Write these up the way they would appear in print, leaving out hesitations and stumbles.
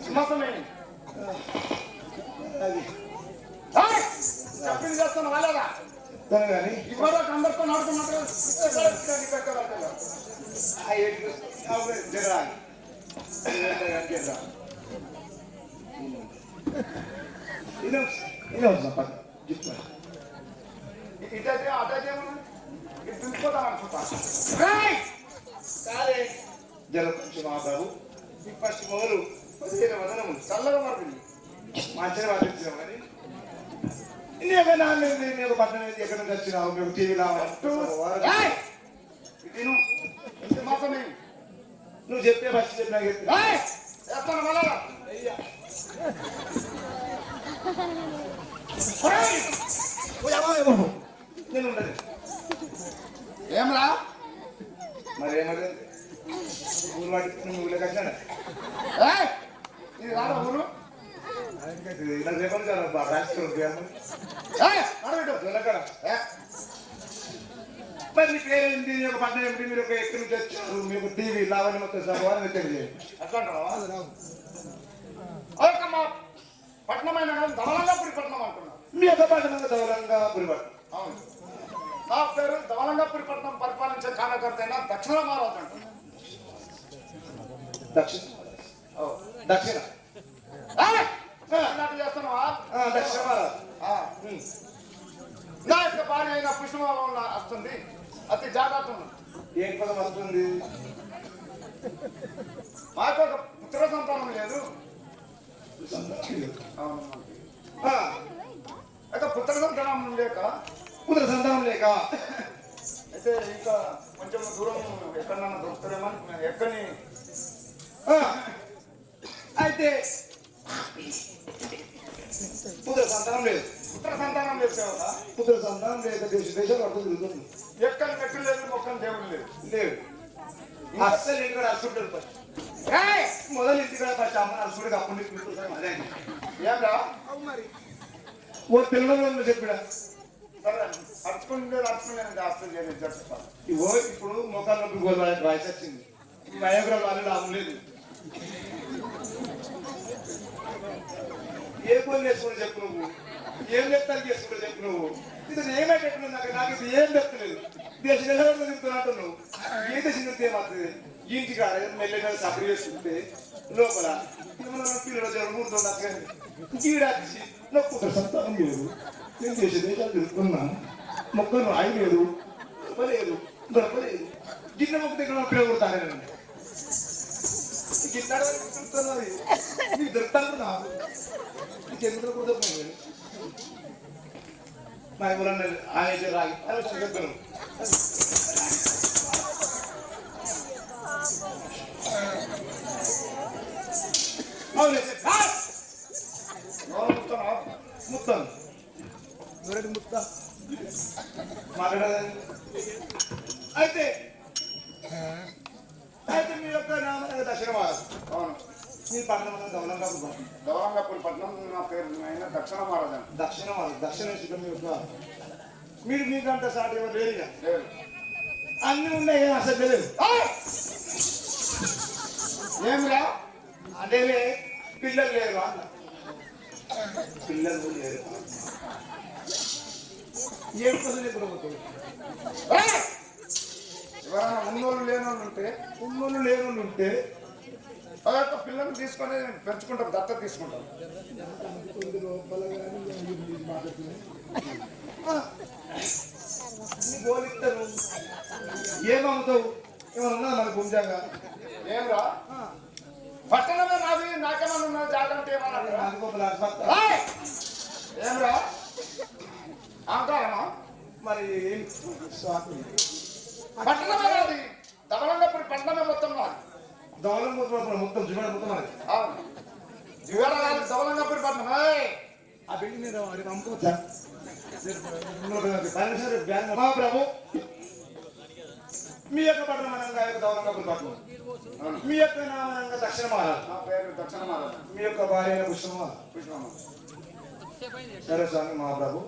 సింహాసమే అది చెప్పింది చేస్తాను వాళ్ళగా కానీ ఇప్పుడు అందరితో నడుతున్నట్టు జగరాలి ఇటైతే అటైతే ఇది దింపుకోతాను అనుకుంటాను కాదే జలపంచి మహాప్రభు ఫస్ట్ మొదలు 15 వదనము చల్లగా మారుతుంది మంచిగా వాదించాం కానీ నీకు పట్టణం ఎక్కడ నుంచి వచ్చినావు మేము టీవీ రావాలి ఇంత మాసమే నువ్వు చెప్పే ఫస్ట్ చెప్పినా చెప్తాను మళ్ళా నేను ఉండదు ఏమరా మరి ఏమది ఊరు వాటి ఊళ్ళో కట్టినాడు ఇది రాదా ఊరు రేపటి మరి మీ పేరేంటి ఒక పట్టణం ఏమిటి మీరు ఒక ఎక్కడి నుంచి వచ్చారు మీకు టీవీ లావణ్య మొత్తం సభ తెలియజేయండి అట్లా మా పట్టణమైన ధవలంగాపురి పట్టణం అంటున్నాను మీ యొక్క పట్టణం ధవలంగాపురి పట్టణం అవును నా పేరు ధవలంగాపురి పట్టణం పరిపాలించే కారణకర్త అయిన దక్షిణ మహారాజు అంటున్నాను దక్షిణ చేస్తున్నావా దక్షిణ మహారాజు నా యొక్క భార్య అయిన పుష్పమాల వస్తుంది అతి జాగ్రత్త ఏం పదం వస్తుంది మాకు ఒక పుత్ర సంతానం లేదు అయితే పుత్ర సంతానం లేక అయితే ఇంకా కొంచెం దూరం ఎక్కడన్నా దొరుకుతారేమో ఎక్కడిని అయితే పుత్ర సంతానం లేదు పుత్ర సంతానం లేక దేశాలు అర్థం తిరుగుతుంది ఎక్కడ మెట్లు లేదు మొక్కలు దేవుడు లేదు అస్సలు ఇక్కడ అసుకుంటారు మొదలు ఇంటికాడ ఫస్ట్ అమ్మ అసుకుడికి అప్పుడు అదే ఏమరా మరి ఓ పిల్లలు చెప్పిడా సరే అడుచుకునేది ఆస్తులు చేయలేదు చెప్తాను ఇవో ఇప్పుడు మొక్కలు నొప్పి వాళ్ళకి వయసు వచ్చింది వయోగ్రామ్ వాళ్ళు లాభం లేదు ఏ పని చేసుకుని చెప్పు నువ్వు ఏం చెప్తాను చేసుకుంటే చెప్పు నువ్వు ఇది ఏమైనట్టు నాకు ఇది ఏం చెప్తలేదు దేశం తింటున్నట్టు నువ్వు ఏ దేశం తింటే ఏమవుతుంది ఇంటికి మెల్లగా సఫర్ చేసుకుంటే లోపల పిల్లలు జ్వరం కూర్చుండదు గీడాచి నాకు ఒక సంతానం లేదు నేను దేశ దేశాలు తిరుగుతున్నాను మొక్కలు రాయి లేదు దొరకలేదు గిన్నె మొక్క దగ్గర పిల్లలు కొడతాను గిన్నె తిరుగుతున్నది నీకు దొరుకుతాను నాకు నీకెందుకు కుదరదు మరి ఎవరన్నా ఆయన రాగి చెప్పాను ముత్తాను ముత్తా మాట్లాడదండి అయితే అయితే మీ యొక్క నామ దక్షిణ మహారాజు అవును మీ పట్టణం ధవలంగాపురి పట్టణం నా పేరు అయిన దక్షిణ మహారాజు దక్షిణ మీ యొక్క మీరు మీకంటే సాటి ఎవరు లేదుగా అన్నీ ఉన్నాయి కదా అసలు తెలియదు ఏమిరా అంటే పిల్లలు లేరు పిల్లలు లేరు ఏం కోసం ఇప్పుడు ఎవరైనా ఉన్నోళ్ళు లేనోళ్ళు ఉంటే ఆ యొక్క పిల్లల్ని తీసుకొని పెంచుకుంటాం దత్తత తీసుకుంటాం పోలిస్తారు ఏమవుతావు ఏమన్నా మనకు ఉంజాగా ఏమరా పట్టణమే నాది నాకేమన్నా ఉన్నా జాగ్రత్త ఏమన్నా ఏమరా అంటారమ్మా మరి పట్టణమే నాది ధవలంగాపురి పట్టణమే మొత్తం నాది ధవలంగాపురి మొత్తం జివాడ మొత్తం నాది జివాడ నాది ధవలంగాపురి పట్టణం ఆ బిల్డింగ్ మీద వాడికి అమ్ముకోవచ్చా ప్రభు మీ యొక్క పట్టణమనంగా ధవలంగాపురి పట్టణం మీ యొక్క నామనంగా దక్షిణ మహారాజు నా పేరు దక్షిణ మహారాజు మీ యొక్క భార్య పుష్పమాల సరే స్వామి మహాప్రభు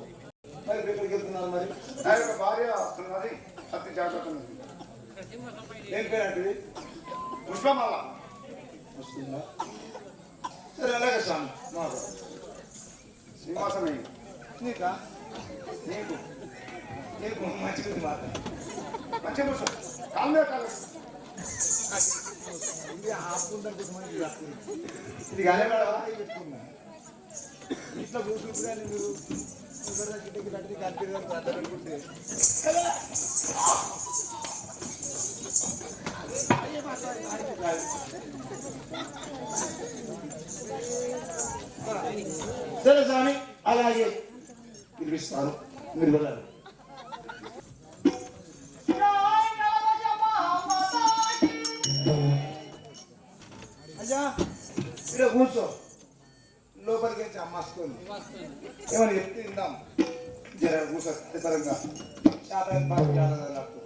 మరి ఎక్కడికి వెళ్తున్నారు మరి నా యొక్క భార్య వస్తున్నది అతి జాగ్రత్త ఏం పేరు అంటే పుష్పమాల స్వామి మాకు శ్రీనివాసమే నీకా నీకు నీకు మంచిది మాట మంచిగా కూర్చో కాలు మీద కాలు ఇది ఆపుకుంటే ఇది కాలేవాడా పెట్టుకున్నా ఇట్లా కూర్చుంటు కానీ మీరు గిట్టకి కట్టి కట్టి అనుకుంటే సరే స్వామి అలాగే పిలిపిస్తాను మీరు వెళ్ళాలి అయ్యా ఇక్కడ కూర్చో లోపలికి వచ్చి అమ్మ వస్తుంది ఏమని చెప్తే తిందాం జర కూర్చో పరంగా చాలా బాగా నాకు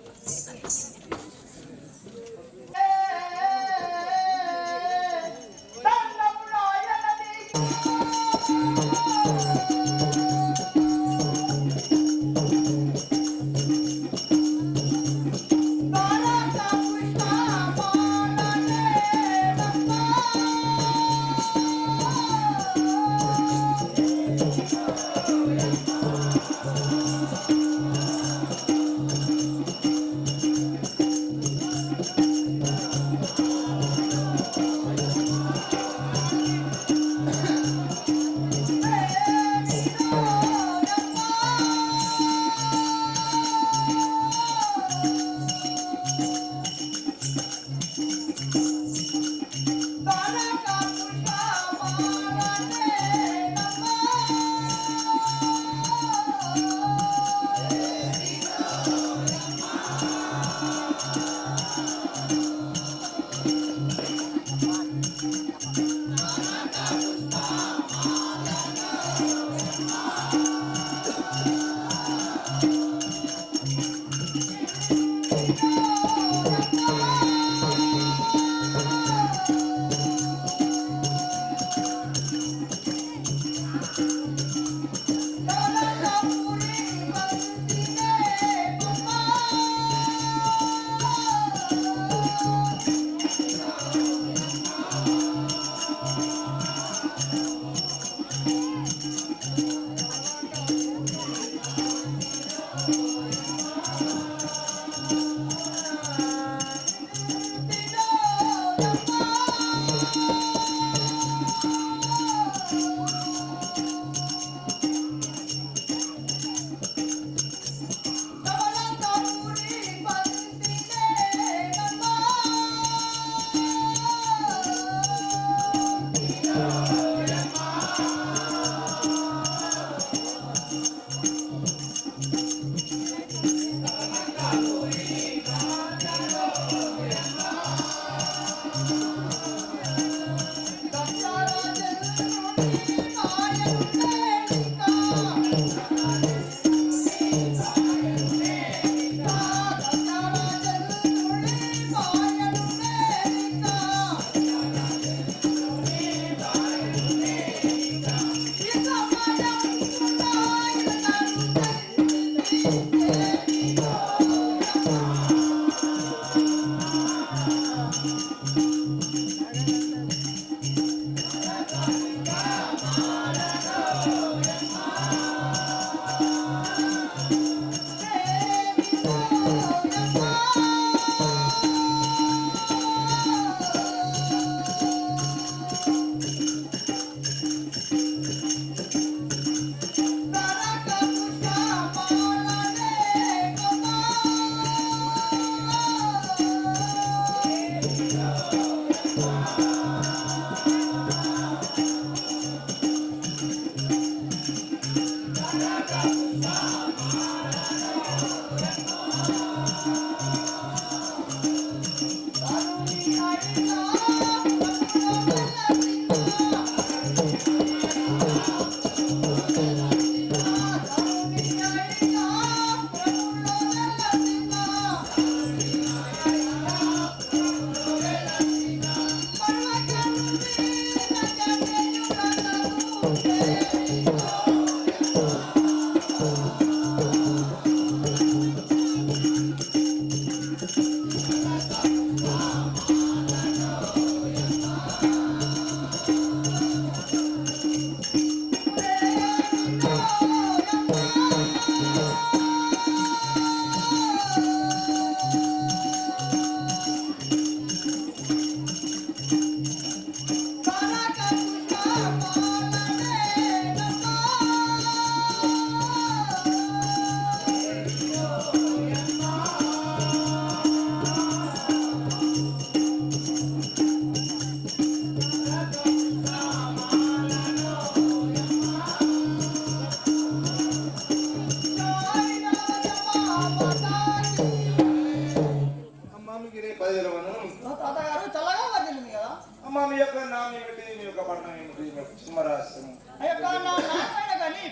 అమ్మ మీ యొక్క నామం ఏమిటి, మీ యొక్క పట్టణం ఏమిటి, మీ యొక్క సింహరాష్ట్రం?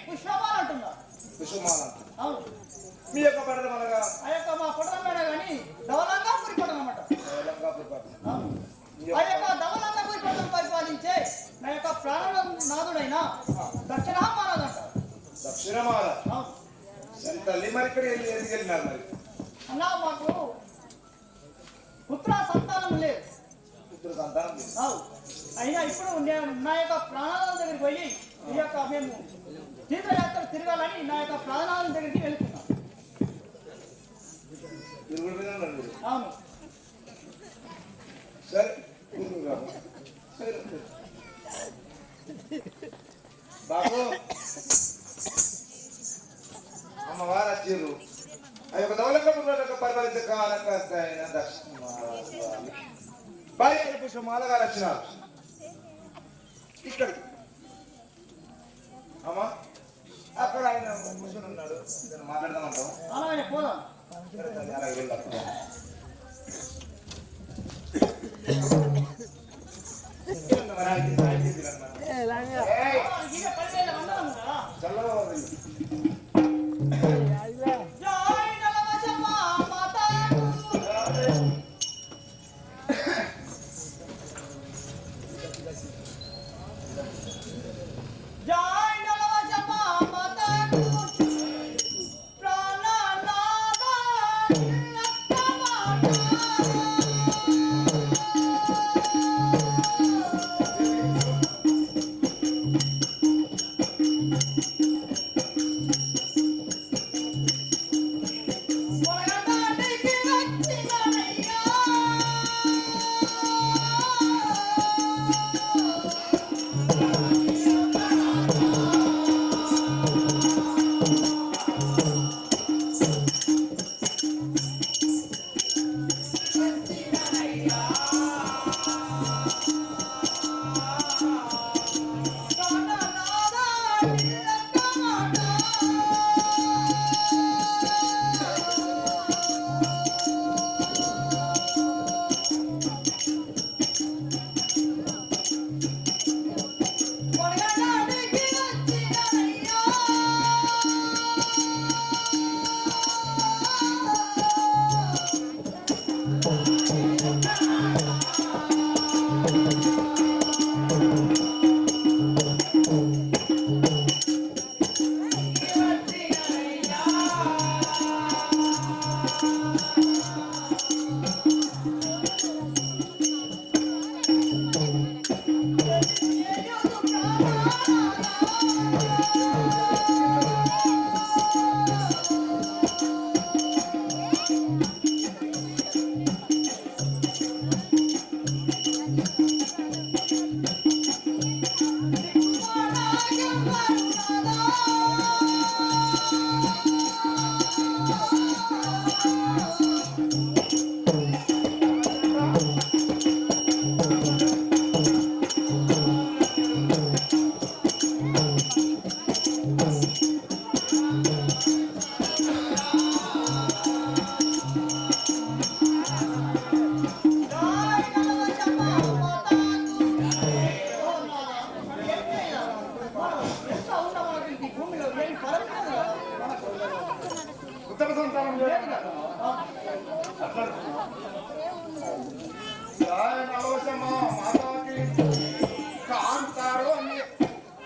పుష్పమాల అంటున్నారు. పుష్పమాల. అవును. మీ యొక్క పట్టణం అనగా? ఆ యొక్క మా పట్టణం మేడ కానీ ధవలంగాపురి పట్టణం అన్నమాట. ధవలంగాపురి పట్టణం. ఆ యొక్క ధవలంగాపురి పట్టణం పరిపాలించే నా యొక్క ప్రాణనాథుడైన దక్షిణమాల అంటారు. దక్షిణమాల. సరే తల్లి, మరి ఇక్కడ ఎందుకు వెళ్ళినారు మరి? అన్నా మాకు పుత్ర సంతానం లేదు. పుత్ర సంతానం లేదు. అయినా ఇప్పుడు నేను నా యొక్క ప్రాణాల దగ్గరికి పోయి ఈ యొక్క మేము తీర్థయాత్ర తిరగాలని నా యొక్క ప్రాణాల దగ్గరికి వెళ్తున్నాం. అవును. సరే బాబు, అమ్మవారు వచ్చారు. ఆ యొక్క దౌలంగా పరిపాలించే కాలకైన భార్య పుష్పమాల గారు వచ్చినారు ఇక్కడికి. అమ్మా, అక్కడ ఆయన కూర్చొని ఉన్నాడు, మాట్లాడదామంటాం. అలాగే పోదాం. అలాగే వెళ్దాం. చల్లగా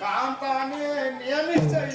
కాంతాన్ని నియమించాయి.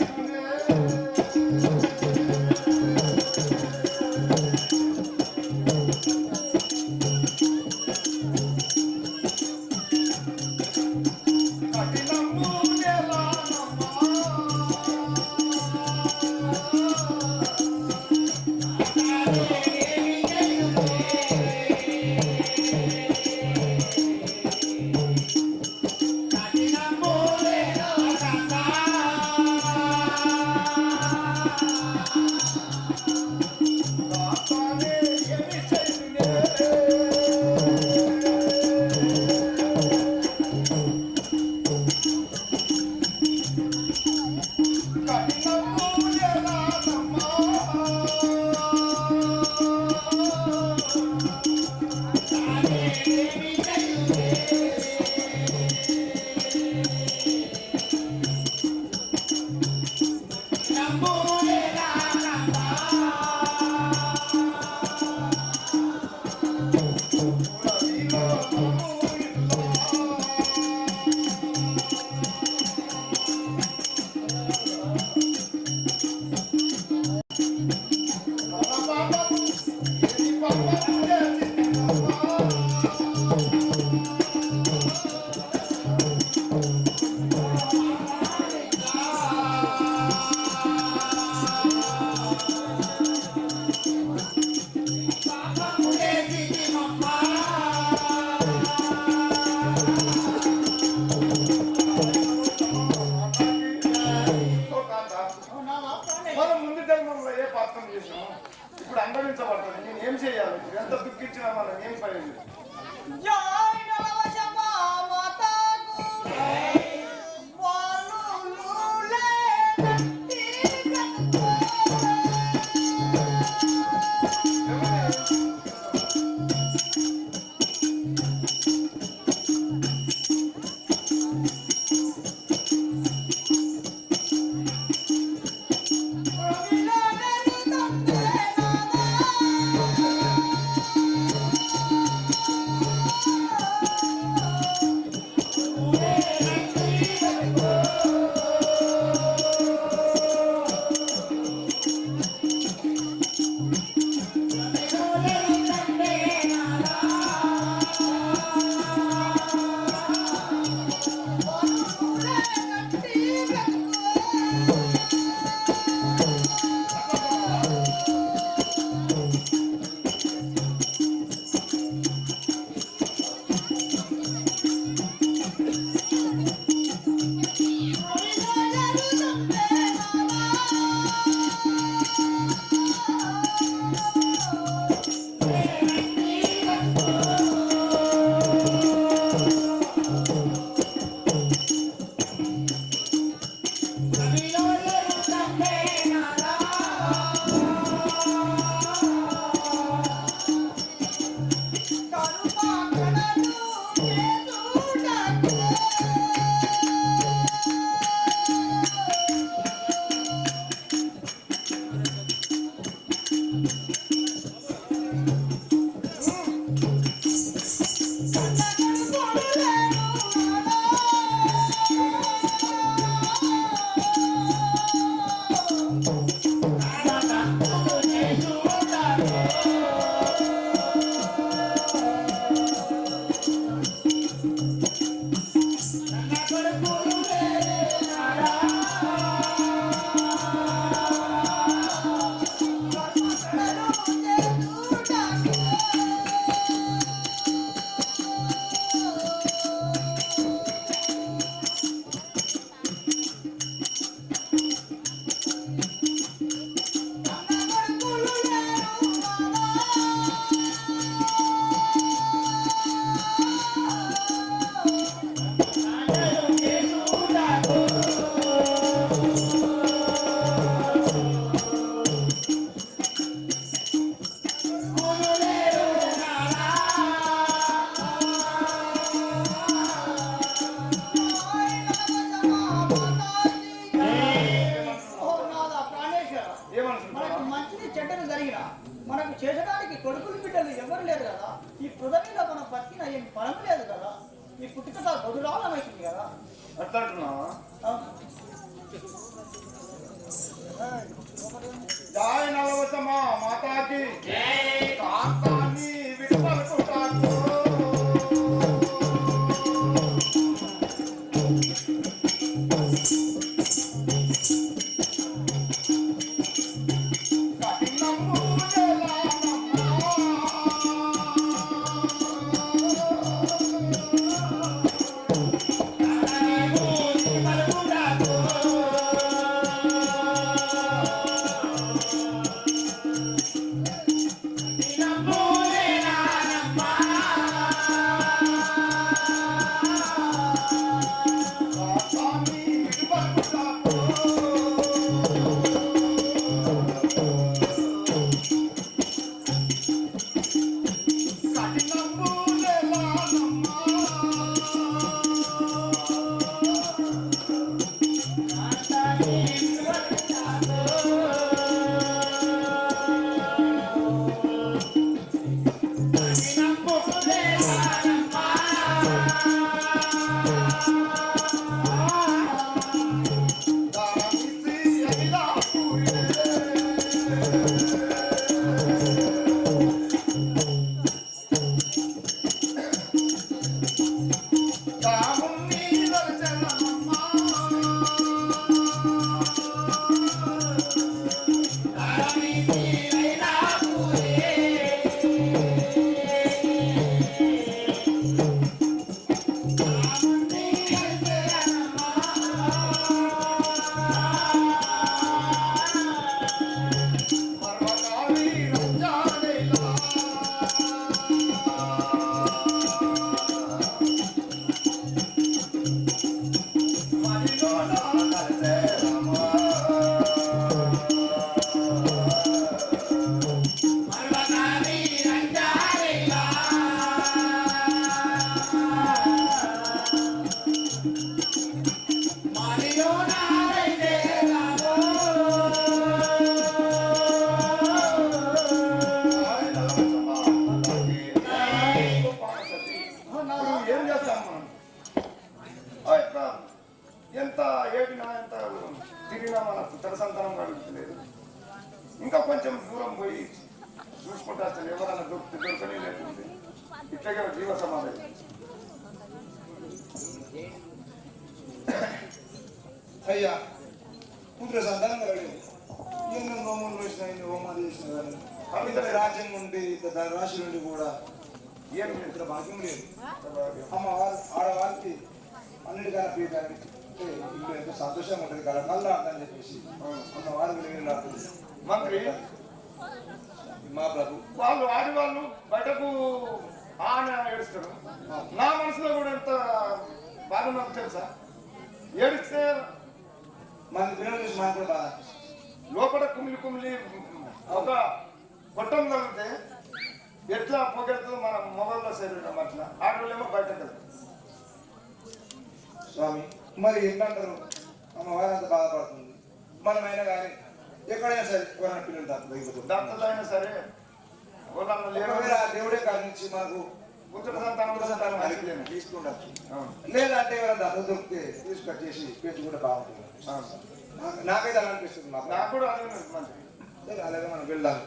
మనకు మంచిది చెడ్డలు జరిగిన మనకు చేసడానికి కొడుకులు బిడ్డలు ఎవరు లేరు కదా. ఈ పృథ్వీలో మనం బతికిన ఏం ఫలం లేదు కదా. ఈ పుట్టుక బదురాలమైంది కదా. అట్లా అంటున్నావా? జై నవవసమా మాతాకి కాంతాన్ని విడుదలకుంటాను. ఎంత ఏడినా ఎంత తిరిగినా మన పుత్ర సంతానం కలుగుతలేదు. ఇంకా కొంచెం దూరం పోయి చూసుకుంటే అసలు ఎవరైనా దొరకనే లేకుంటే ఇట్లాగే జీవ సమాధి. అయ్యా పుత్ర సంతానం కలగలేదు. ఎన్నో నోములు వేసిన ఎన్ని హోమాలు చేసిన కానీ అమిత రాజ్యం నుండి దాని రాశి నుండి కూడా ఏమి ఇతర భాగ్యం లేదు. అమ్మ ఆడవాళ్ళకి అన్నిటికన్నా పీయడానికి ఇల్లు ఎంతో సంతోషంగా ఉంటుంది కదా కళ్ళు ఆడదని చెప్పేసి అమ్మ వాళ్ళకి మంత్రి మా ప్రభు వాళ్ళు ఆడవాళ్ళు బయటకు ఆన ఏడుస్తారు. నా మనసులో కూడా ఎంత బాధ నాకు తెలుసా. ఏడిస్తే మన పిల్లలు చూసి మాకు కూడా బాధ. లోపల కుమిలి కుమిలి ఒక గొట్టం తగిలితే ఎట్లా పొగెడుతుంది మన మొబైల్లో శరీరం అట్లా ఆడవాళ్ళేమో బయట కదా. స్వామి మరి ఏంటంటారు అమ్మవారు అంత బాధపడుతుంది మనమైనా కానీ ఎక్కడైనా సరే ఎవరైనా పిల్లలు దత్తతైనా సరే దేవుడే కరుణించి మనకు పుత్ర సంతానం తీసుకుండొచ్చు లేదంటే ఎవరైనా దత్త దొరికితే తీసుకొచ్చేసి పెంచుకుంటే బాగుంటుంది నాకైతే అలా అనిపిస్తుంది నాకు కూడా సరే అలాగే మనం వెళ్దాం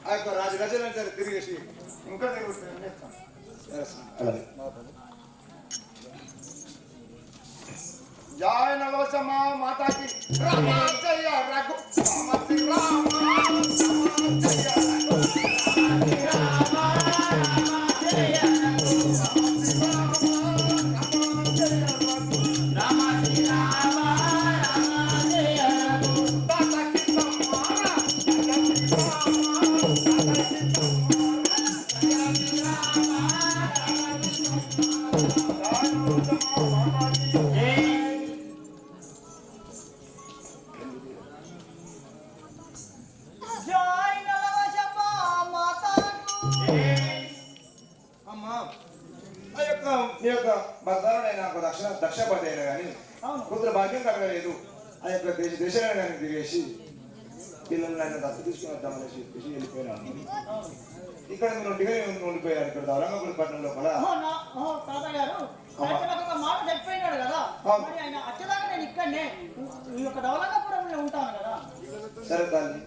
ఆ యొక్క రాజగజన సరే తిరిగేసి ఇంకా తిరుగుతుంది అలాగే जय नवसमा माता की राम जय रघु राम దక్షపతి అయినా కానీ పుత్ర భాగ్యం కలగలేదు ఆ యొక్క దేశాన్ని కానీ తిరిగేసి పిల్లల్ని ఆయన దత్తు తీసుకుని వద్దామనేసి వెళ్ళిపోయినాను ఇక్కడ మీరు ఒంటిగా ఉండిపోయారు ఇక్కడ ఔరంగాబాద్ పట్టణం లోపల మాట చెప్పిపోయినాడు కదా ఆయన వచ్చేదాకా నేను ఇక్కడనే ఈ యొక్క ఔరంగాపురంలో ఉంటాను కదా సరే తల్లి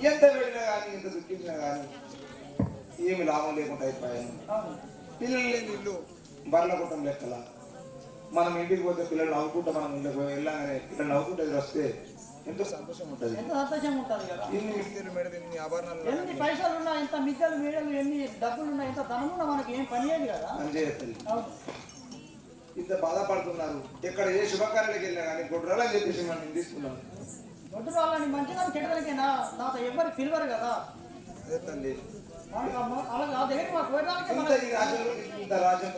ఎంత వెళ్ళినా కానీ ఎంత దుఃఖించినా కానీ ఏమి లాభం లేకుండా అయిపోయాను. పిల్లలు లేని ఇల్లు బర్ల కుటుంబం లెక్కల మనం ఇంటికి పోతే పిల్లలు నవ్వుకుంటా మనం ఇంటికి వెళ్ళగానే పిల్లలు నవ్వుకుంటే వస్తే ఎంతో సంతోషం ఉంటుంది. ఎంత సంతోషం ఉంటుంది కదా. ఇన్ని మిద్దెలు మేడలు ఇన్ని ఆభరణాలు ఎన్ని పైసలు ఉన్నా ఎంత మిద్దెలు మేడలు ఎన్ని డబ్బులు ఉన్నా ఎంత ధనం ఉన్నా మనకి ఏం పని చేయదు కదా. పని చేయట్లేదు. అవును. ఇంత బాధపడుతున్నారు. ఎక్కడ ఏ శుభకార్యాలకు వెళ్ళినా కానీ గొడ్రాలు అని చెప్పేసి మనం తీసుకున్నాం. గొడ్డు వాళ్ళని మంచిగా చెడ్డలకైనా నాతో ఎవరు పిలవరు కదా. అదే తల్లి అలా దగ్గర మా కోయడానికి ఇంత రాజ్యం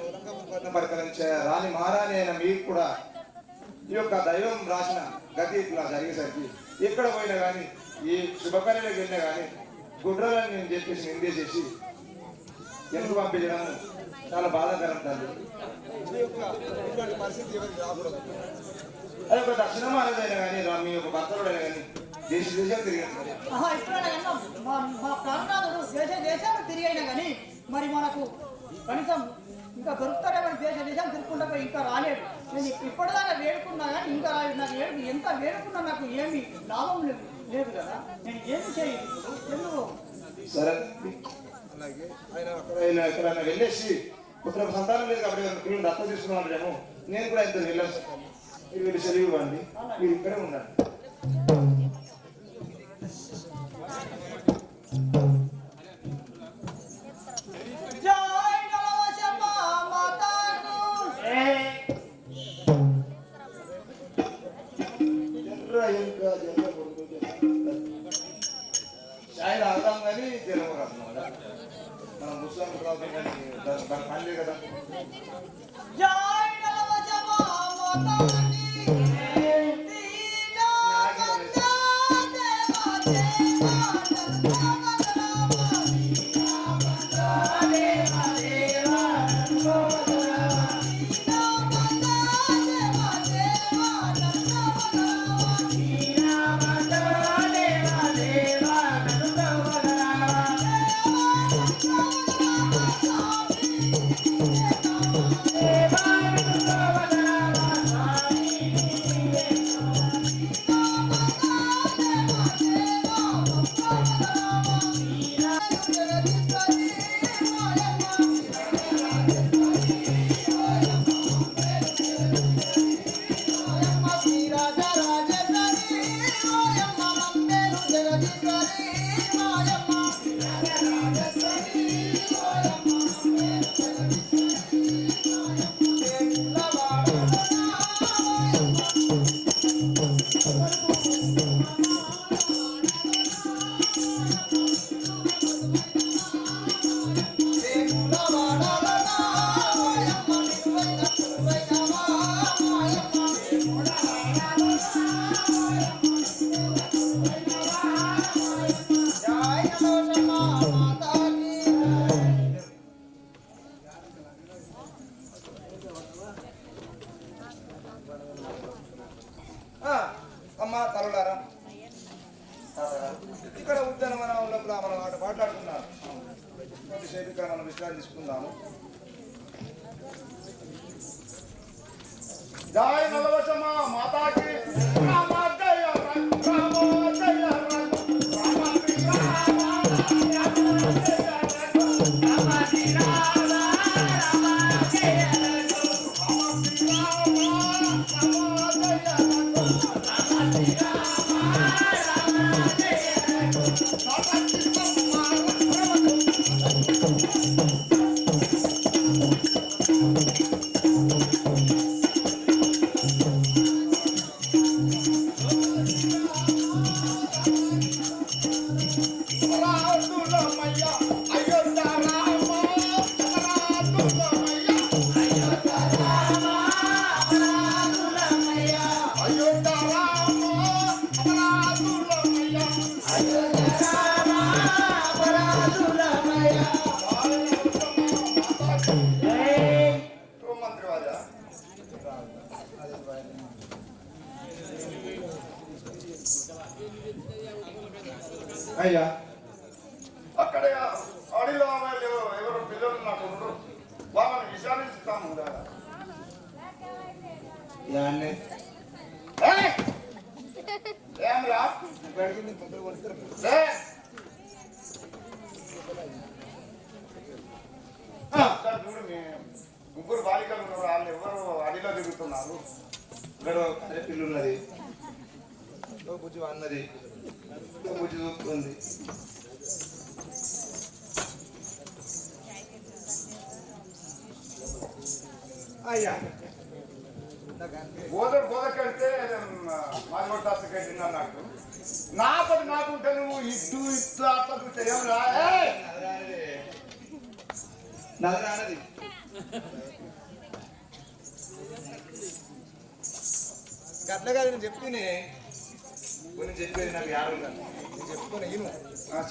పరిపాలించే రాని మహారాణి అయిన మీకు కూడా ఈ యొక్క దైవం రాసిన గతి ఇట్లా జరిగేసరికి ఎక్కడ పోయినా కానీ ఈ శుభకార్యాలకు వెళ్ళినా కానీ గుడ్రాలని నేను చెప్పేసి నిందేసేసి ఎందుకు పంపించడం చాలా బాధాకరం తల్లి. పరిస్థితి రాకూడదు. అది ఒక దక్షిణం అనేదైనా కానీ మీ యొక్క భర్తలుడైనా కానీ దేశ దేశాలు తిరిగాను. మా ప్రాణనాథుడు దేశాలు తిరిగైనా కానీ మరి మనకు కనీసం ఇంకా దొరుకుతారేమని దేశాలు తిరుగుకుంటా పోయి ఇంకా రాలేదు. నేను ఇప్పటిదాకా వేడుకున్నా కానీ ఇంకా రాలేదు. నాకు ఎంత వేడుకున్నా నాకు ఏమి లాభం లేదు కదా. నేను ఏమి చేయదు ఎందుకు. సరే అలాగే ఆయన ఎక్కడైనా వెళ్ళేసి పుత్ర సంతానం లేదు కాబట్టి పిల్లలు దత్త తీసుకున్నాను. నేను కూడా ఇంత వెళ్ళాను. మీరు వెళ్ళి సెలవు ఇవ్వండి. మీరు ఇక్కడే ఉండండి. చాయ్ తాగుతాం కానీ జనం రాదు. మనం ముస్లిం తాగుతాం కానీ పని లేదు కదా. అమ్మ తరులారా ఇక్కడ ఉద్యానవనంలో మనం మాట్లాడుకున్నాం. కొద్దిసేపు ఇక్కడ మనం విశ్రాంతి తీసుకుందాము. జై నలవశమ మాతాకి అయ్యా అక్కడ అడిలో ఎవరు పిల్లలు నాకు వాళ్ళని విచారిస్తాము కదా. ఏమరా ముగ్గురు బాలికలు ఉన్నారు, వాళ్ళు ఎవరు అడిలో తిరుగుతున్నారు. ఇక్కడ అదే పిల్లు ఉన్నది, బుజ్జి అన్నది, బుజ్జి చూస్తుంది. అయ్యా బోధకెళ్తే మాది కూడా దస్తకెళ్ళింది అన్నట్టు నాపది నాకుంటే నువ్వు ఇటు ఇటు అట్లా చూస్తే ఏం రానది గట్లగా నేను చెప్తేనే కొన్ని చెప్పేది నాకు యాడుందని నేను చెప్పుకొని ఇను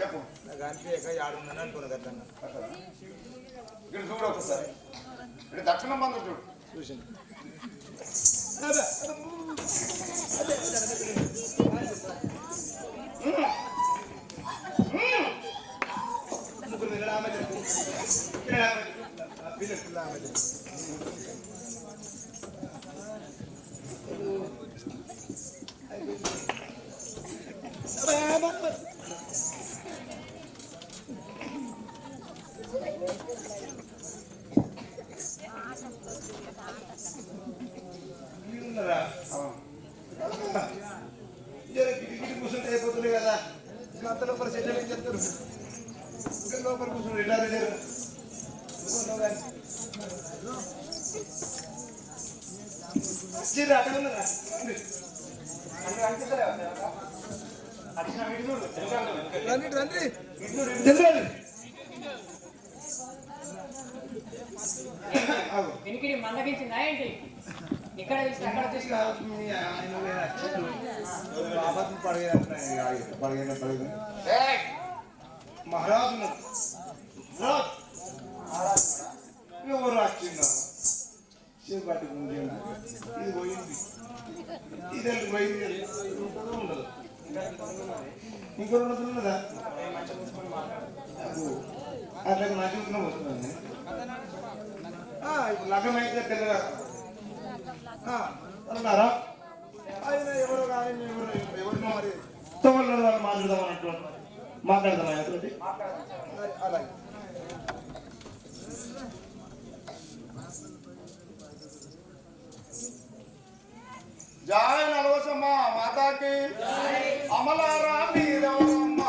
చెప్పు నాకు అనిపించక యాడుందని అనుకున్నా గట్లన్నా ఇక్కడ చూడు ఒకసారి ఇక్కడ దక్షిణ మంది చూడు చూసింది కూర్చుంటే అయిపోతుంది కదా అంత లోపల చెట్లు ఏం చెప్తారు లోపల కూర్చుంటారు ఎట్లా అక్కడ ఉన్నదా వినికిడి మందగించిందా ఏంటి? ఇక్కడ అక్కడ మహారాజు ఎవరు వచ్చిందా చేపట్టి ఇది పోయింది ఇది పోయింది ఉండదు ఇంకో రెండు ఉన్నదా అట్లా మంచిగా వస్తుంది ఇప్పుడు లగ్గం అయితే తెల్లగా అన్నారా ఆయన ఎవరు కానీ ఎవరు మరి తోళ్ళు మాట్లాడదాం అన్నట్టు మాట్లాడదాం ఆయనతోటి అలాగే జై నలవసమ్మ మాతాకి అమలారా మీరమ్మ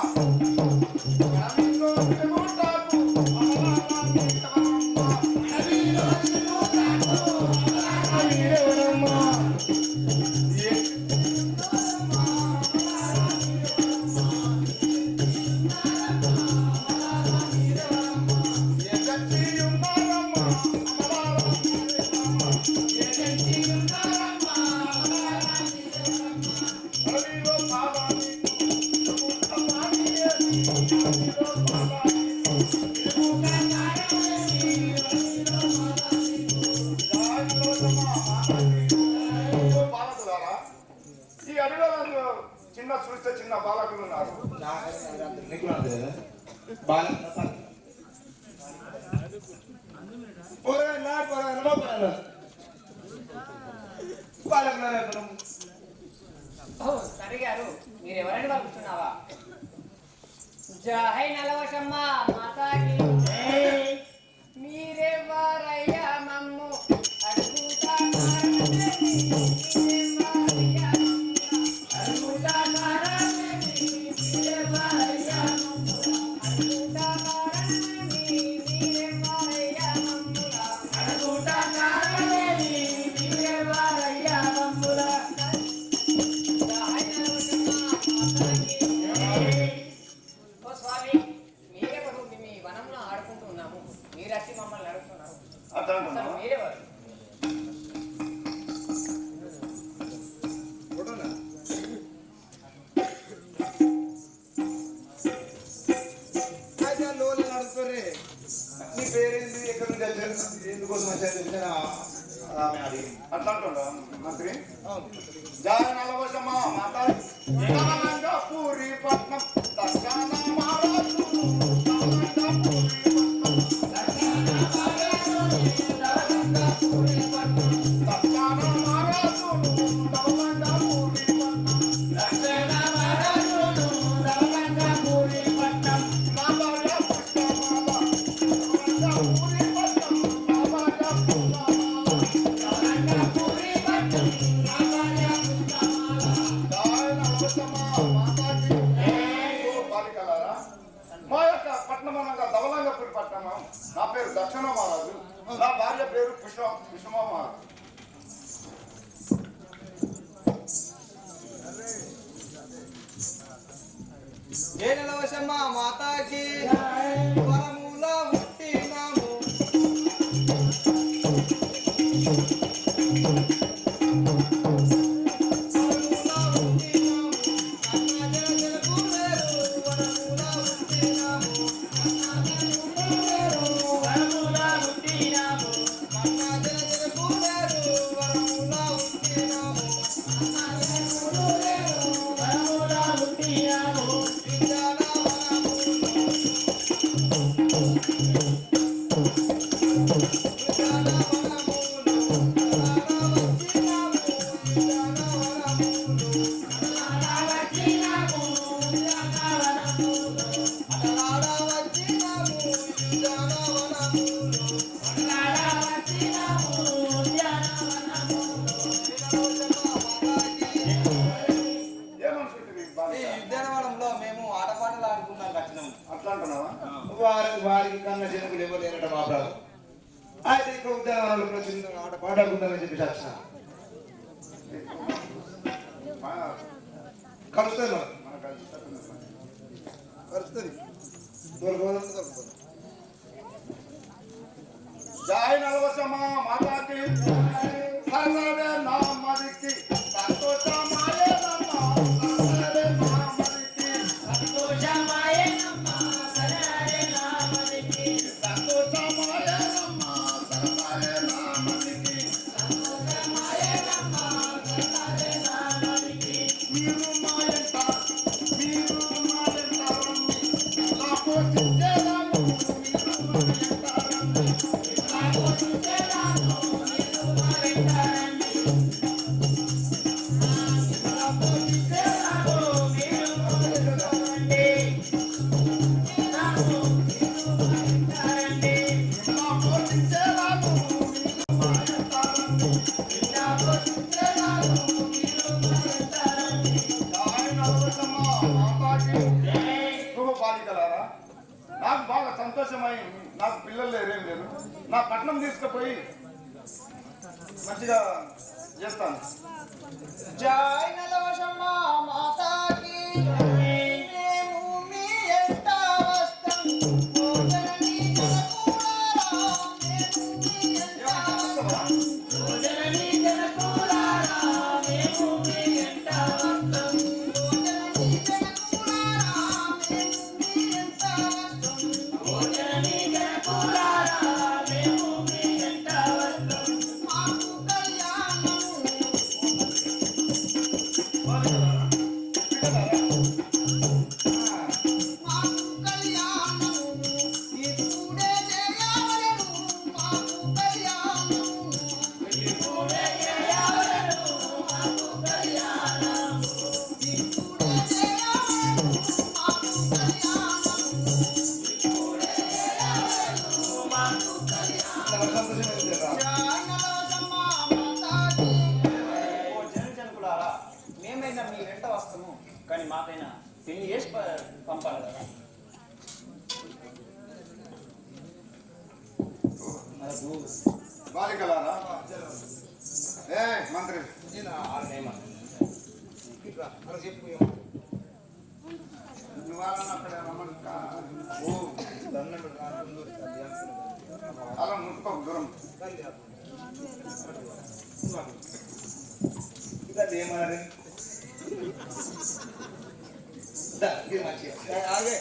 ఈ అడిలో చిన్న చూస్తే చిన్న బాలకులు ఉన్నారు. సరే గారు మీరు ఎవరైనా పంపుతున్నావా? జై నలవశమ్మ మాతాకి మీరెవరయ్యా మమ్ము అడుగుతా నీ పేరేంది ఎక్కడ నుంచి వచ్చారు ఎందుకోసం వచ్చారు అట్లా అంటుండ మంత్రి జై నలవశమ్మ మాత పూరి పట్నం విషమమ్మ ఏ నెలవశమ్మ మాతాకి వరముల పుట్టినాము వారికి కన్నా జనకులు ఇవ్వలేరట మా ప్రభు. అయితే ఇక్కడ ఉద్యానవనంలో చిన్న ఆట పాడుకుందామని చెప్పి వచ్చిన కలుస్తుంది కలుస్తుంది దొరకదు. జై నలవశమ మాతాకి సర్వదే నామదికి సంతోషమాయే నమ్మ సర్వదే నామదికి సంతోషమాయే నమ్మ సర్వదే నామదికి సంతోషమాయే నమ్మ సర్వదే నామదికి సంతోషమాయే నమ్మ సర్వదే నామదికి మీరు మాయంట లాపో చిత్తేరాము మీరు నాకు బాగా సంతోషమై నాకు పిల్లలు లేరేం లేదు. నా పట్నం తీసుకుపోయి మంచిగా చేస్తాను. జై నలవశమ్మ మాతాకి మేము మీ ఎంట వస్తాం భోజనని జనకులారా మేము మీ ఎంట వస్తాం భోజనని జనకులారా మేము మీ ఎంట వస్తాం భోజనని జనకులారా మేము మీ ఎంట వస్తాం భోజనని జనకులారా మేము మీ ఎంట వస్తాం మాకు కళ్యాణము మాకు కళ్యాణము ఇప్పుడే చేయవలెను మాకు కళ్యాణము ఇప్పుడే చేయవలెను మాకు కళ్యాణము ఇప్పుడే చేయవలెను మాకు కళ్యాణము ఇప్పుడే చేయవలెను మాకు కళ్యాణము జానలసమ్మ మాతాకి ఓ జనకులారా మేమైనా మీ వెంట వస్తాము కానీ మాకైనా పెళ్లి చేసి పంపాలి కదా. బాలికలారా ఏ మంత్రి నువ్వు అక్కడ రమ్మంటా అలా ముట్టుకోకు దూరం. ఏమన్నారు ఆగే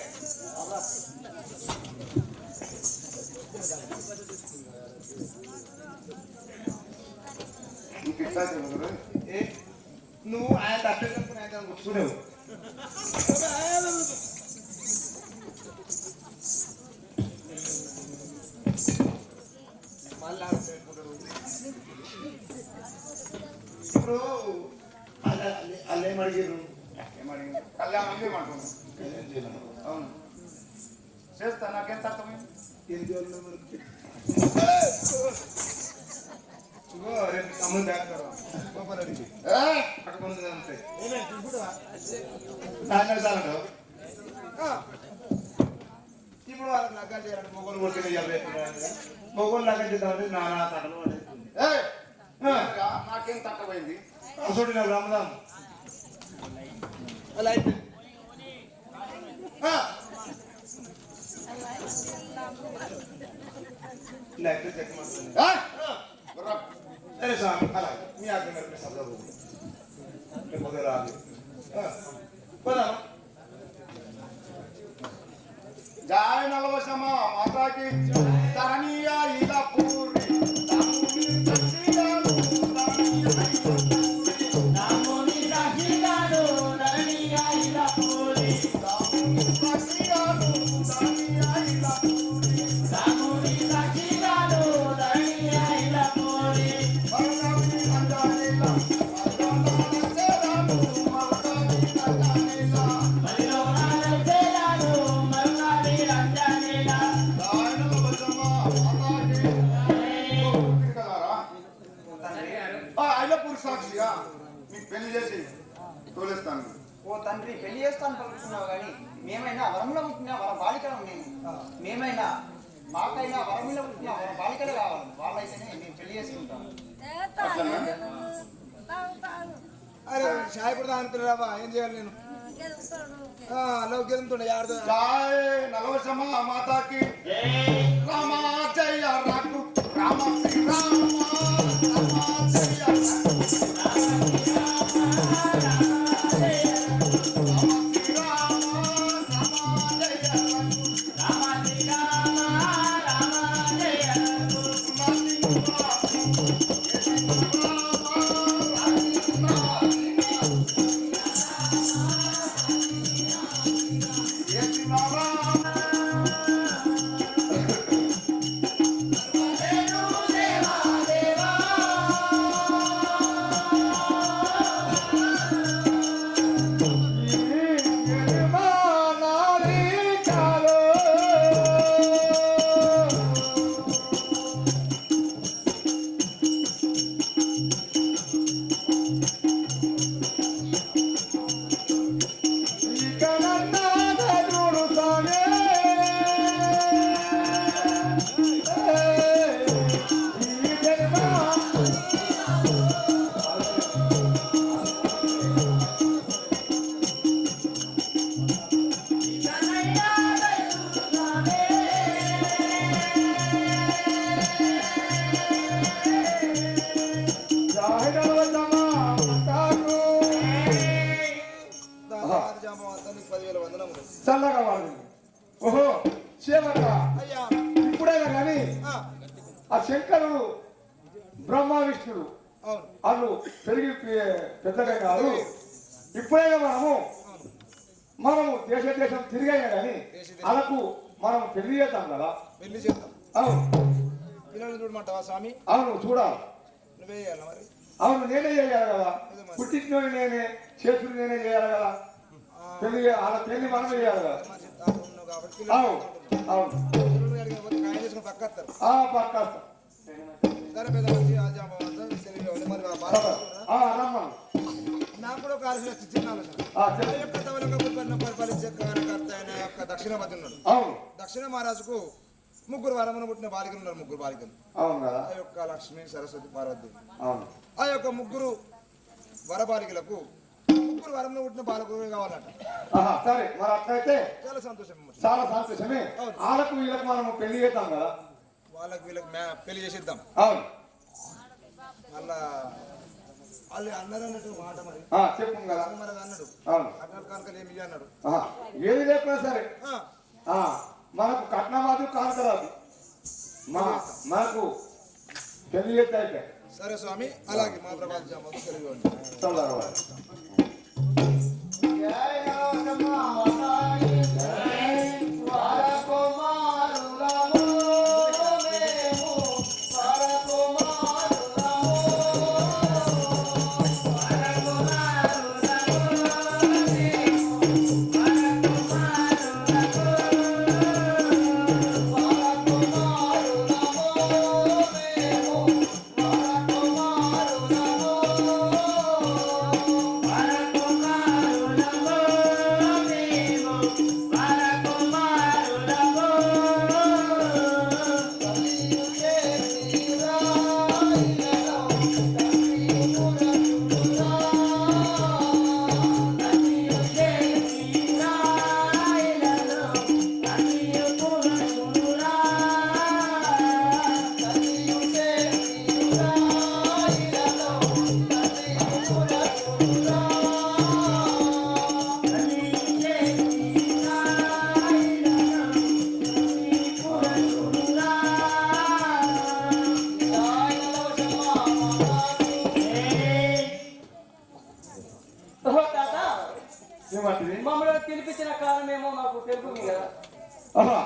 నీకు ఇట్లా నువ్వు ఆయన తప్పేటప్పుడు ఆయన కూర్చునేవు మళ్ళా ఇప్పుడు అలా ఏమడిగారు ఏమడిగింది కళ్యాణం చేయమంటున్నాను. అవును చేస్తా నాకేం తక్కువ రేపు తమ్ముడు చేస్తారు అక్కడ అంతే ఇప్పుడు వాళ్ళకి లగ్గాలు చేయాలంటే మొగోలు కొట్టిన మొగోలు లగ్గం చేద్దామంటే నానా తగలు నాకేం తక్కువైంది. అసలు నా రామదాం అలా అయిపోయింది. సరే స్వామి అలా మీ ఆజ్ఞ మేరకు సభలో మొదలు రాదు పోదామా. జయ నలవశమ మాతాకి తరణీయ ఇలా పూరి తమ్ముని సచ్చిదాను నామోని రాజిగాడు రణీయ ఇలా పూరి సచ్చిదాను తరణీయ ఇలా పూరి నామోని రాజిగాడు రణీయ ఇలా పూరి మరణి అంజనేల మరణాలను మరిలోన చేరాడు మరునాడి రంజనేలా ఐలపూర్ సాక్షిగా మీకు పెళ్లి చేసి తోలేస్తాను. ఓ తండ్రి పెళ్లి చేస్తాను పలుకుతున్నావు కానీ మేమైనా వరంలో పుట్టిన వర బాలికలు మేమైనా మాకైనా వరంలో పుట్టిన వర బాలికలు కావాలి. వాళ్ళైతేనే మేము పెళ్లి చేసుకుంటాం. అరే షాయి కూడా అనుకున్నారా ఏం చేయాలి నేను లౌక్యంతుండే యారు జయ నలవశమ మాతాకి రామ జయ రాకు రామ శ్రీరామ రామ జయ చల్లగా వాళ్ళు ఓహో సేవక ఇప్పుడైనా కానీ ఆ శంకరుడు బ్రహ్మ విష్ణుడు వాళ్ళు పెరిగి పెద్దగా కాదు. ఇప్పుడైనా మనము దేశం తిరిగైనా కానీ వాళ్ళకు మనం పెళ్లి చేద్దాం కదా. పెళ్లి చేద్దాం. అవును పిల్లలు చూడమంటావా స్వామి? అవును చూడాలి. నువ్వే చేయాలి మరి. అవును నేనే చేయాలి కదా. పుట్టించినోని నేనే చేసుకుని నేనే చేయాలి కదా. పెళ్లి వాళ్ళ పెళ్లి మనమే చేయాలి కదా. కాబట్టి అవును అవును పక్కస్తారు. పక్క సరే పెద్ద మంచి మరి రమ్మను. నాకు కూడా ఒక ఆలోచన చిన్న ఆలోచన. యొక్క తవలంగా పరిపాలించే కారణకర్త ఆయన యొక్క దక్షిణాపతి ఉన్నాడు. అవును దక్షిణ మహారాజుకు ముగ్గురు వరమున పుట్టిన బాలికలు ఉన్నారు. ముగ్గురు బాలికలు. అవును కదా. ఆ యొక్క లక్ష్మి సరస్వతి పార్వతి. అవును ఆ యొక్క ముగ్గురు వరబాలికలకు ముగ్గురు వరంలో పుట్టిన బాలకులు కావాలంట. సరే మరి అట్లయితే చాలా సంతోషం. చాలా సంతోషమే. వాళ్ళకు వీళ్ళకి మనం పెళ్లి చేద్దాం కదా. వాళ్ళకి వీళ్ళకి పెళ్లి చేసిద్దాం. అవును మళ్ళా వాళ్ళు అన్నారు అన్నట్టు మాట మరి చెప్పు కదా. మరి అన్నాడు అవును అన్నాడు కనుక ఏమి అన్నాడు. ఏది లేకపోయినా సరే మనకు కట్నవాదు కానుకరాదు. మనకు పెళ్లి చేస్తే అయితే సరే స్వామి అలాగే మా ప్రభాత జామాలు తెలియదు. పిలిపించిన కారణమేమో నాకు తెలుపు కదా. ఆహా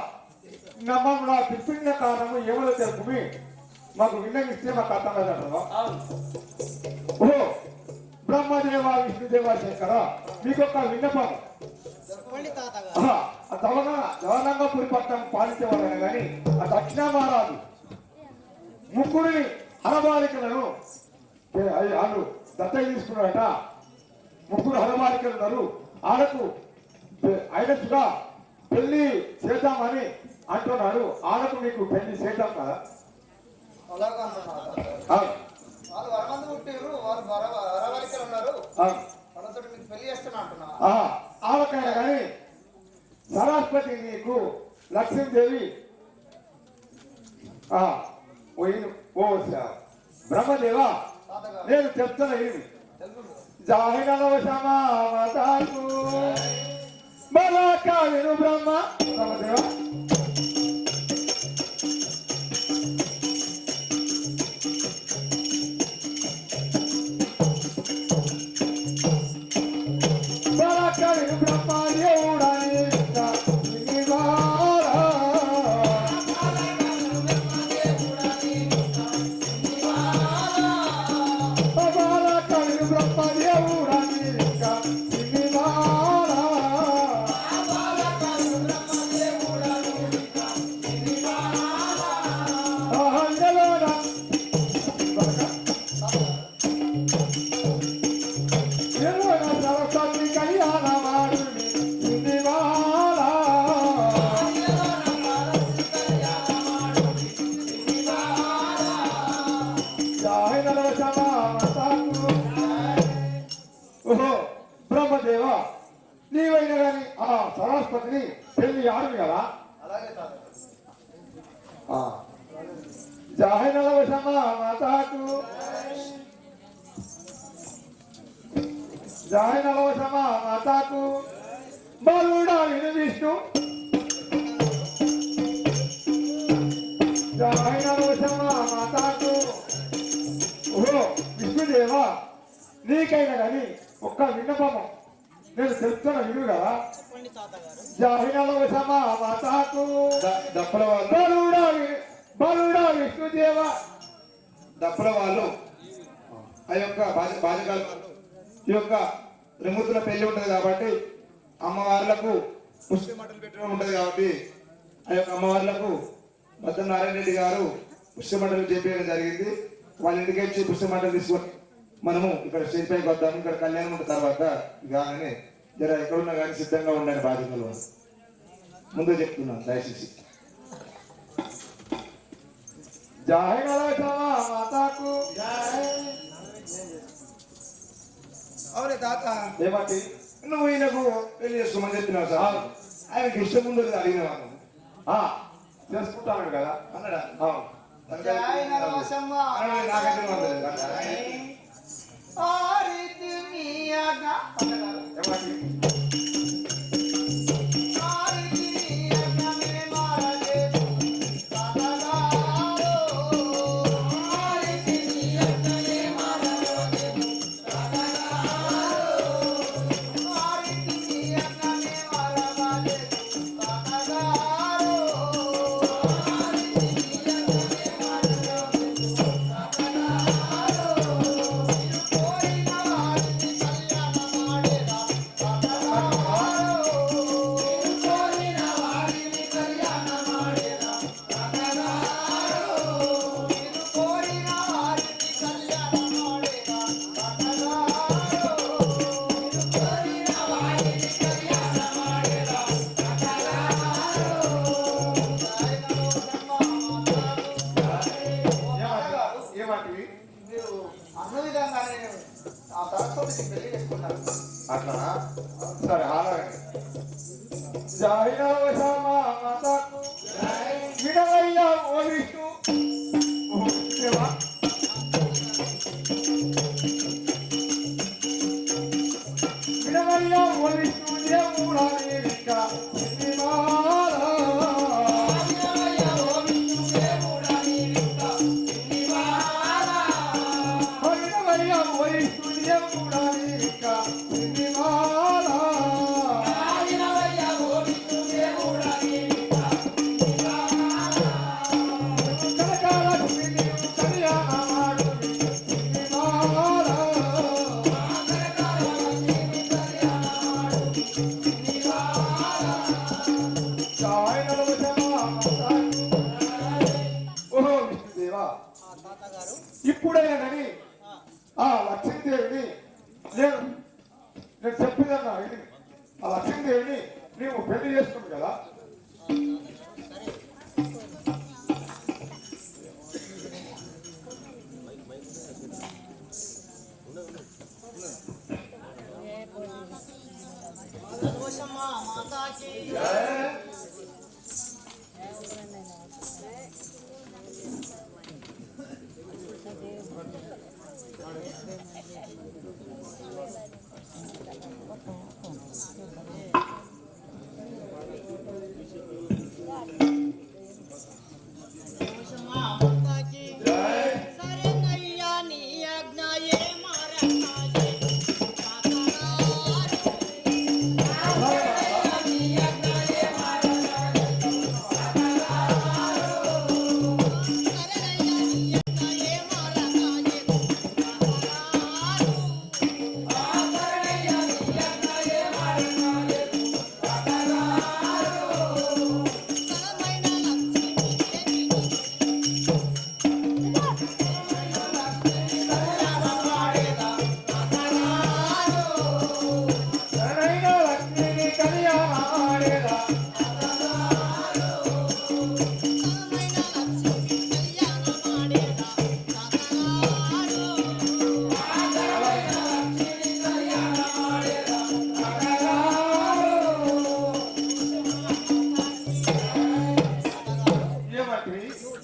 నమ్మను నా పిలిపిన కారణము ఏమో తెలుపుమి మాకు విన్నగిస్తే మాకు అర్థం కాదంటారు. అవును. ఓహో బ్రహ్మదేవ విష్ణుదేవ శంకర మీకు ఒక విన్నపం. చెప్పండి తాతగారు. ఆహా ఆ దవనంగపురి పట్టణం పాలించేవాడైనా కానీ ఆ దక్షిణ మహారాజు ముగ్గురిని హరబాలికలను వాళ్ళు దత్తత తీసుకున్నారట. ముగ్గురు హరబాలికలు ఉన్నారు. ఆడకు అయినట్టుగా పెళ్లి చేద్దామని అంటున్నాడు. ఆడకు మీకు పెళ్లి చేద్దాం కదా. అలాగా అంటున్నారు. వాళ్ళు వరమంది పుట్టిరు, వాళ్ళు వరవరికలు ఉన్నారు, వాళ్ళతో మీకు పెళ్లి చేస్తున్నా అంటున్నా. ఆడకైనా కానీ సరస్వతి నీకు లక్ష్మీదేవి ఓ బ్రహ్మదేవ నేను చెప్తాను ఏమి జాహినవ సమామతాకు బలాక విను బ్రహ్మ బ్రహ్మదేవ బలాక విను బ్రహ్మ దేవుడని బ్రహ్మదేవ నీవైనా కానీ ఆ సరస్వతిని పెళ్లి ఆడు కదా. అలాగే జాహినవ సమామతాకు జాహినవ సమామతాకు బలుడా విను విష్ణు జాహినవ సమామతాకు. ఓహో విష్ణుదేవ నీకైనా కానీ ఒక్క విన్నపము నేను తెలుస్తున్న విను కదా. చెప్పండి తాతగారు. జాహినవ సమామతాకు బలుడా విష్ణుదేవ. దప్పుల వాళ్ళు ఆ యొక్క బాజకాలు ఈ యొక్క త్రిమూర్తుల పెళ్లి ఉంటుంది కాబట్టి అమ్మవార్లకు పుష్టి మటలు పెట్టడం ఉంటుంది కాబట్టి ఆ యొక్క అమ్మవార్లకు మద్దం నారాయణ రెడ్డి గారు పుష్టి మటలు చేపించడం జరిగింది. వాళ్ళ ఇంటికి వచ్చి పుష్టి మటలు తీసుకొని మనము ఇక్కడ స్టేజ్ పైకి వద్దాము. ఇక్కడ కళ్యాణం ఉన్న తర్వాత కానీ జర ఎక్కడున్నా కానీ సిద్ధంగా ఉండాలి. బాధ్యతలు ముందు చెప్తున్నాను దయచేసి. మాతాకు అవునే తాత ఏమాటి నువ్వు ఈయనకు పెళ్లి చేసుకోమని చెప్పినావు సార్. ఆయనకి ఇష్టం ఉందో అడిగిన వాళ్ళు చేసుకుంటాను కదా అన్నాడా? అట్లా సరే అలాగే జాయినవశామాకు విడవయ్యా ఓ విష్ణు దేవా విడవయ్యా ఓ విష్ణు దేవుడా నీవిక Hare లేదు నేను చెప్పిందన్నా ఇది ఆ లక్ష్మీదేవిని నీవు పెళ్లి చేసుకుంది కదా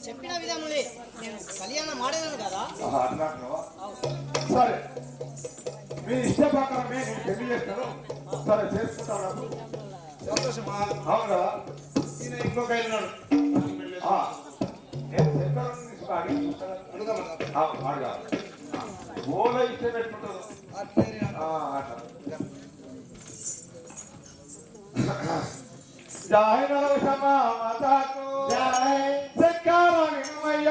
చెప్పిన విధములే నేను కళ్యాణం ఆడేదాను కదా. సరే మీ ఇష్ట ప్రకారమే నేను పెళ్లి చేస్తాను. సరే చేసుకుంటాను. సంతోషమా? అవును కదా ఈయన ఇంకొక వెళ్ళినాడు. నేను శంకరం తీసుకు అడిగి చూస్తాను. అడగా ఓలో ఇస్తే పెట్టుకుంటాను. జై నరసింహ మాతాకు జై శంకర వినుమయ్య.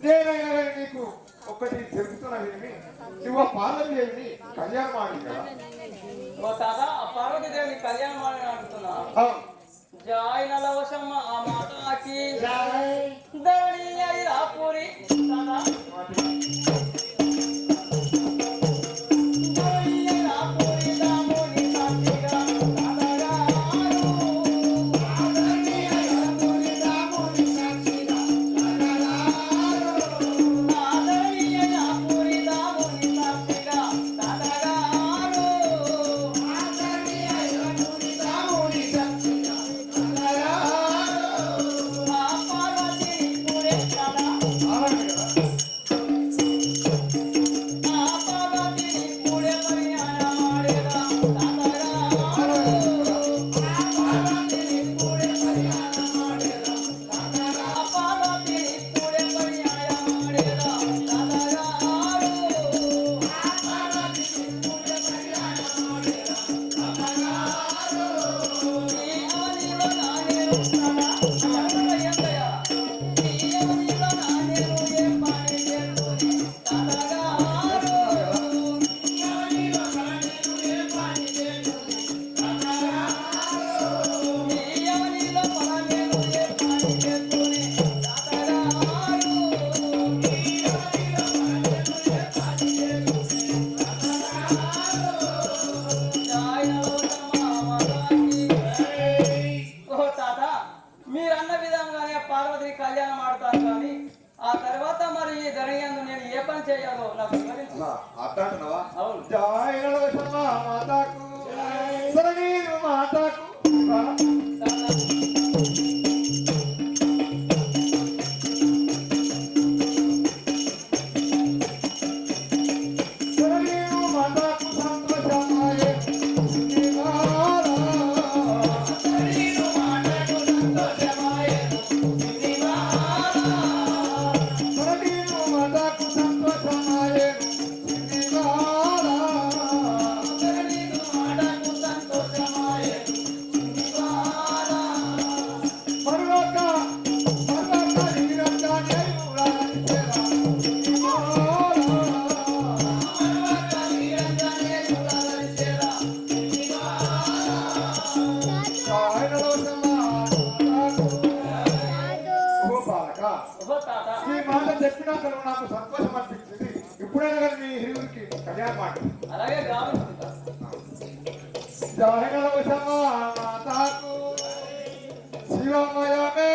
నేనైనా నీకు ఒక్కటి చెబుతున్నావేమి, నువ్వు పార్వతీదేవిని కళ్యాణం ఆడి కదా. ఓ తాత ఆ పార్వతీదేవిని కళ్యాణం ఆడని అంటున్నా. జాయ్ నలవశమ్మ ఆ మాతాకి ధరణి అది రాపూరి పార్వతికి కళ్యాణం ఆడతాను కానీ ఆ తర్వాత మరి ఈ ధరణి నేను ఏ పని చేయాలో నాకు వివరించు. అట్టాంటున్నావా? అవును. జై నరసింహ మాతాకు ధరణి మాతాకు బాలక ఓ తాత ఈ మాట చెప్పినాక నాకు సంతోషం అనిపించింది. ఇప్పుడైనా కానీ మీ హిరువురికి కళ్యాణ మాట అలాగే గావించుకుంటా జగనకు సమాతాకు శివమయమే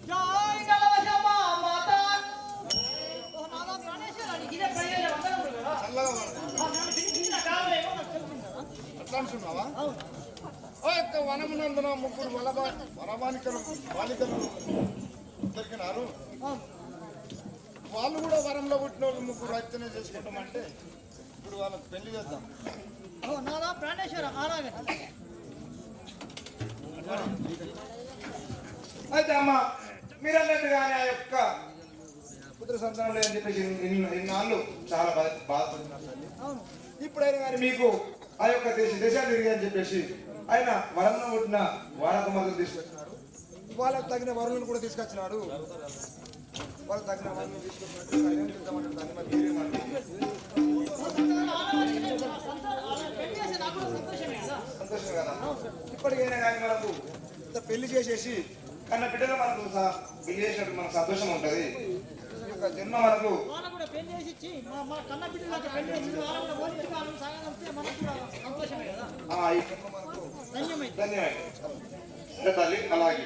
జై గలవశమ్మ మాత. ఓ నాదా ప్రాణేశ్వర నీకు ఇదే ప్రయోజనం అందరం కదా. నన్ను పిలిచిన కావాలేమో నాకు తెలుసుకుంటారా? అట్లా అంటున్నావా? ఆ యొక్క వనమునందున ముగ్గురు వనబాలికలు దొరికినారు. వాళ్ళు కూడా వరంలో పుట్టిన వాళ్ళు ముగ్గురు అయితేనే చేసుకుంటామంటే ఇప్పుడు వాళ్ళకి పెళ్లి చేద్దాం. ఓ నాదా ప్రాణేశ్వర ఆరాగ. అయితే అమ్మ మీరు అన్నట్టుగానే ఆ యొక్క పుత్ర సంతానం లేదని చెప్పేసి ఇన్నాళ్ళు చాలా బాధపడుతున్నారు తల్లి. అవును. ఇప్పుడైనా కానీ మీకు ఆ యొక్క దేశాలు తిరిగి అని చెప్పేసి ఆయన వరంలో పుట్టిన వాడకుమారులు తీసుకొచ్చినాడు. వాళ్ళకు తగిన వరులను కూడా తీసుకొచ్చినాడు. వాళ్ళకి తగిన వరులను తీసుకొచ్చినట్టు దాన్ని మరి మీరేమంటారు? సంతోషం కదా. ఇప్పటికైనా కానీ మనకు ఇంత పెళ్లి చేసేసి కన్నా బిడ్డలు మనకు పెళ్లి చేసినట్టు మనకు సంతోషం ఉంటుంది. ఈ యొక్క జన్మ మనకు వాళ్ళకు కూడా పెళ్లి చేసి ఇచ్చి మా కన్న బిడ్డలకు పెళ్లి చేసి వాళ్ళకు కూడా ఓడించి వాళ్ళు సాగలిస్తే మనకు కూడా సంతోషమే కదా. ఈ జన్మ మనకు ధన్యమైంది. ధన్యవాదాలు తల్లి. అలాగే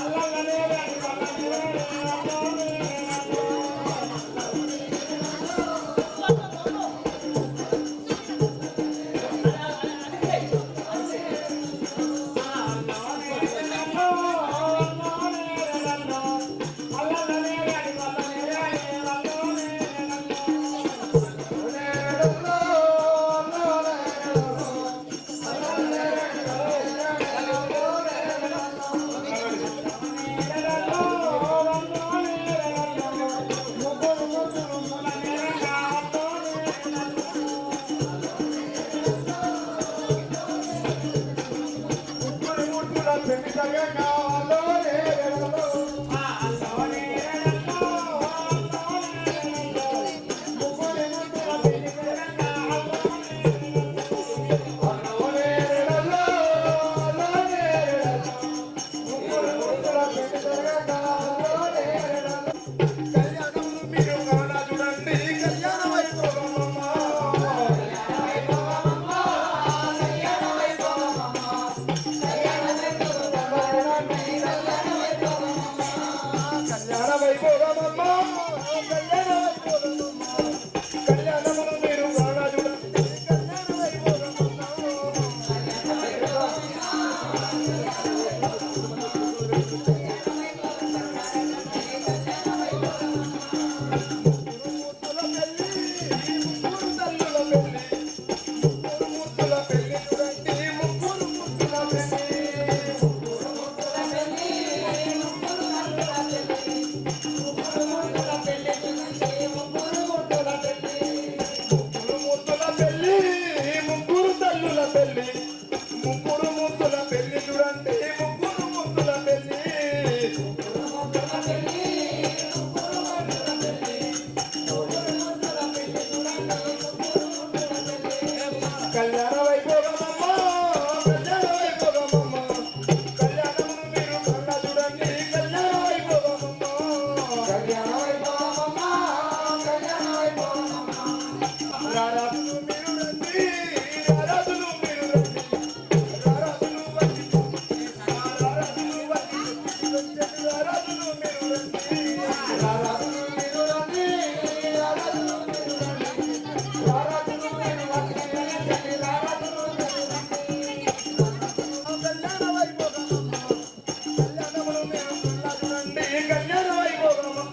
అల్లనే కళ్యాణమును మీరు బాగా చూడండి కళ్యాణ వైభోగమమ్మ ముగ్గురు ముద్దుల పెళ్లి చూడండి ముగ్గురు ముద్దుల పెళ్లి కళ్యాణ వైభోగమమ్మ కళ్యాణ వైభోగమమ్మ కళ్యాణమును మీరు కళ్ళ చూడండి కళ్యాణ వైభోగమమ్మ కళ్యాణ వైభోగమమ్మ కళ్యాణ వైభోగమమ్మ రారాజులు మీరు రండి రారాజులు మీరు రండి రారాజులు వచ్చి రారాజులు వచ్చి రారాజులు మీరు రండి రారాజులు మీరు రండి రారాజులు మీరు రండి రారాజులు మీరు వచ్చి రారాజులు కళ్యాణ వైభోగమమ్మ కళ్యాణమును మీరు కళ్ళ చూడండి కళ్యాణ వైభోగమమ్మ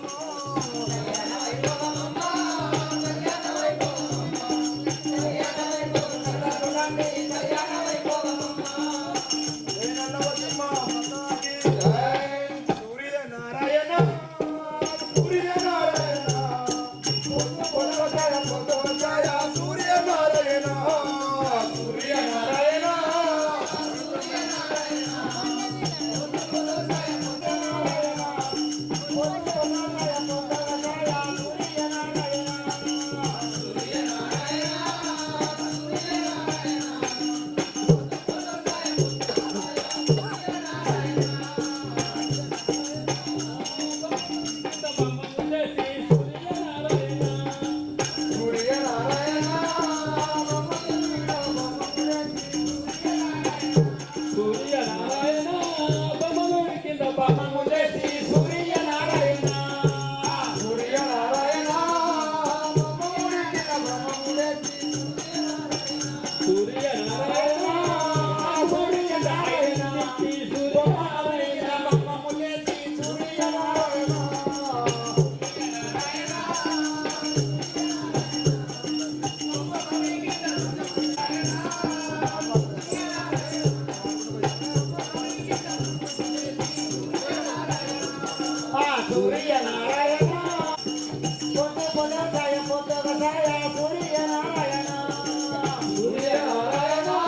సూర్యనారాయణ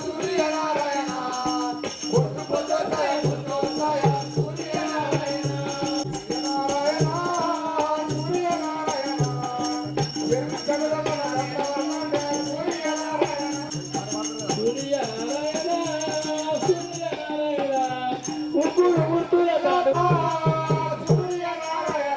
సూర్యనారాయణ పొద్దుకొలవసాయ పొద్దుకొలసాయ సూర్యనారాయణ సూర్యనారాయణ సూర్యనారాయణ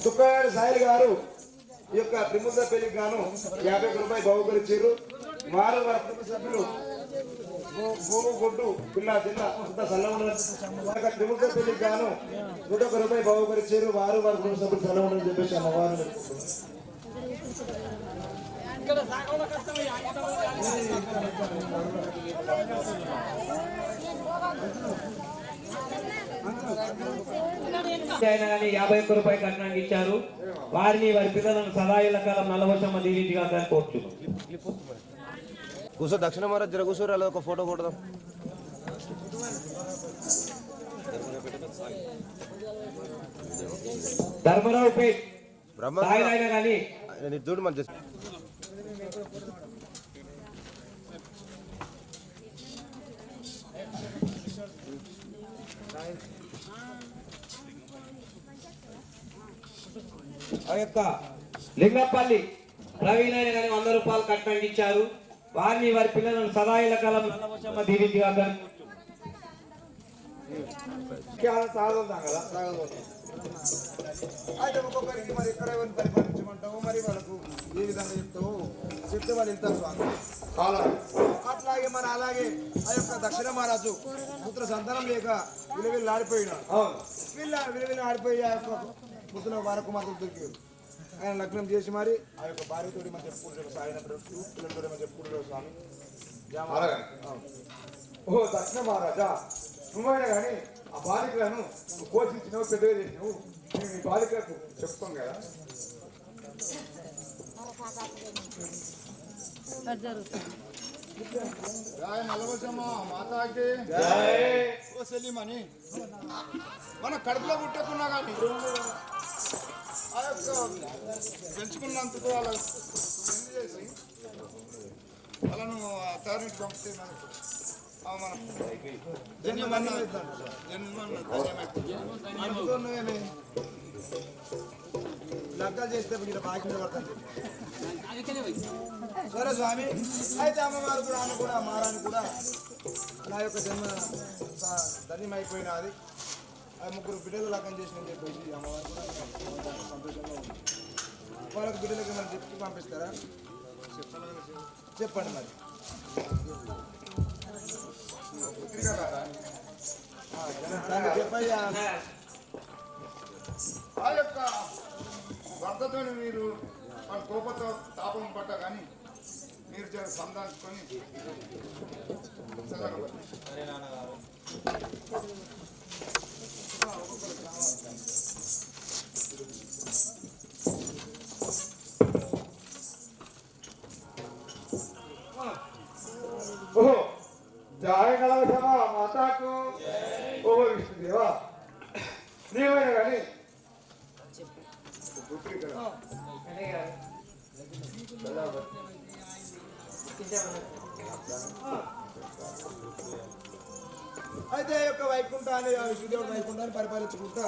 తుక్కగారి సాయిల్ గారు ఈ యొక్క త్రిముద్ర పెళ్లికి గాను 50 రూపాయలు బహుకరించారు. వారు వారి కుటుంబ సభ్యులు భూము గుడ్డు పిల్ల జిల్ల అంత సల్లగా త్రిముద్ర పెళ్లికి గాను 101 రూపాయలు బహుకరించారు. వారు వారి కుటుంబ సభ్యులు సల్లగా ఉండని చెప్పేసి అమ్మవారు అయినా కానీ 51 రూపాయలు కట్నానికి ఇచ్చారు. వారిని వారి పిల్లలను సదా ఇళ్ల కాలం నల్లవశమ్మ దీవించిగా కోరుచున్నాం. కూర్చో దక్షిణ మహారాజ్ జర కూర్చోరు అలా ఒక ఫోటో కొడదాం. ధర్మరావు పేట్ బ్రహ్మ సాయిలైనా కానీ చూడు మంచి ఆ యొక్క లింగపల్లి ప్రవీణ్ అయిన కానీ 100 రూపాయలు కట్నానికి ఇచ్చారు. వారిని వారి పిల్లలను సదా ఇళ్ల కాలం నల్లవశమ్మ దీవించిగా సాగలుగుతాం కదా అయితే ఒక్కొక్కరికి మరి ఎక్కడ ఎవరిని పరిపాలించమంటావు, మరి వాళ్ళకు ఏ విధంగా చెప్తావు చెప్తే వాళ్ళు వెళ్తారు స్వామి. అట్లాగే మన అలాగే ఆ యొక్క దక్షిణ మహారాజు పుత్ర సంతానం లేక విలువలు ఆడిపోయినాడు. విలువలు ఆడిపోయి ఆ యొక్క పుత్రుల వారకుమార్తెలు దొరికారు. ఆయన లగ్నం చేసి మరి ఆ యొక్క భార్యతోటి మనం చెప్పుకుంటారు సాగినప్పుడు పిల్లలతో మనం చెప్పుకుంటారు స్వామి. ఓ దక్షిణ మహారాజా, నువ్వైనా కానీ ఆ బాలికలను నువ్వు పోషించినావు, పెద్దగా చేసినావు, నేను ఈ బాలికలకు చెప్తాం కదా. మాతాకి సెలిమని మన కడుపులో పుట్టకున్నా కానీ ఆ యొక్క పెంచుకున్నందుకు వాళ్ళ పెళ్లి చేసి వాళ్ళను తయారీకి పంపితే మనకు లగ్గాలు చేస్తే వీళ్ళ బాగా పడతాను. సరే స్వామి, అయితే అమ్మవారు కూడా ఆమె కూడా మారాని కూడా నా యొక్క జన్మ ధన్యమైపోయినది. ఆ 3 బిడ్డలు లగ్నం చేసిన చెప్పేసి అమ్మవారు కూడా సంతోషంగా ఉంది. వాళ్ళకి బిడ్డలకి మనం చెప్పి పంపిస్తారా? చెప్పండి మరి. చెప్పయ్యా. ఆ యొక్క భర్తతో మీరు వాళ్ళ కోపంతో తాపం పడ్డ కానీ మీరు జర సంధానించుకొని ఓహో జాయ కలవసమా మాతాకు. ఓహో విష్ణుదేవా, నీవైనా కానీ అయితే యొక్క వైకుంఠాన్ని విష్ణుదేవుడు వైకుంఠాన్ని పరిపాలించుకుంటా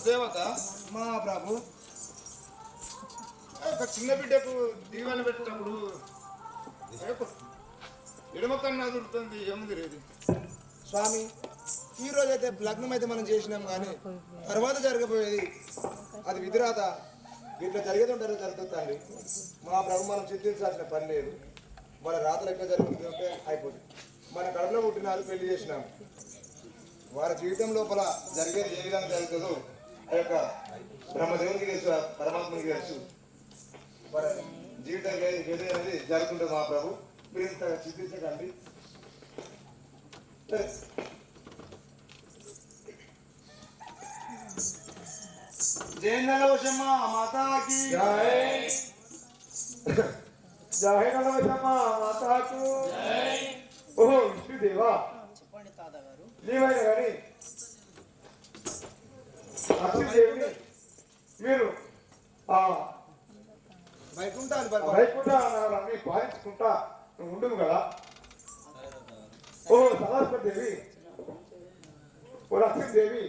సేవత మా ప్రభు ఒక చిన్న బిడ్డకు దీవెన పెట్టినప్పుడు ఎడమ కన్నా దొరుకుతుంది ఏముంది లేదు స్వామి. ఈ రోజు అయితే లగ్నం అయితే మనం చేసినాం కానీ తర్వాత జరగబోయేది అది విధిరాత. ఇట్లా జరిగేది ఉంటారు జరుగుతుంది. మా ప్రభు మనం చింతించాల్సిన పని లేదు. మన రాత్రి ఎట్లా జరుగుతుందంటే అయిపోతుంది. మన కడుపులో పుట్టినారు, పెళ్లి చేసినాం. వారి జీవితం లోపల జరిగేది ఏ విధంగా జరుగుతుందో ఆ యొక్క బ్రహ్మదేవునికి తెలుసు, పరమాత్మకి తెలుసు. వారి జీవితం ఏది అనేది జరుగుతుంటుంది. మా ప్రభు మీరు ఇంత చింతించకండి. జై నల్లవశమ్మ మాతాకి జై. జై నల్లవశమ్మ మాతాకు జై. ఓహో విష్ణుదేవా, చెప్పండి తాతగారు. నీవైనా కానీ లక్ష్మీదేవిని మీరు వైకుంఠాన్ని పాలించుకుంటా ఉండును కదా. ఓహో సరస్వతిదేవి, ఓ లక్ష్మీదేవి,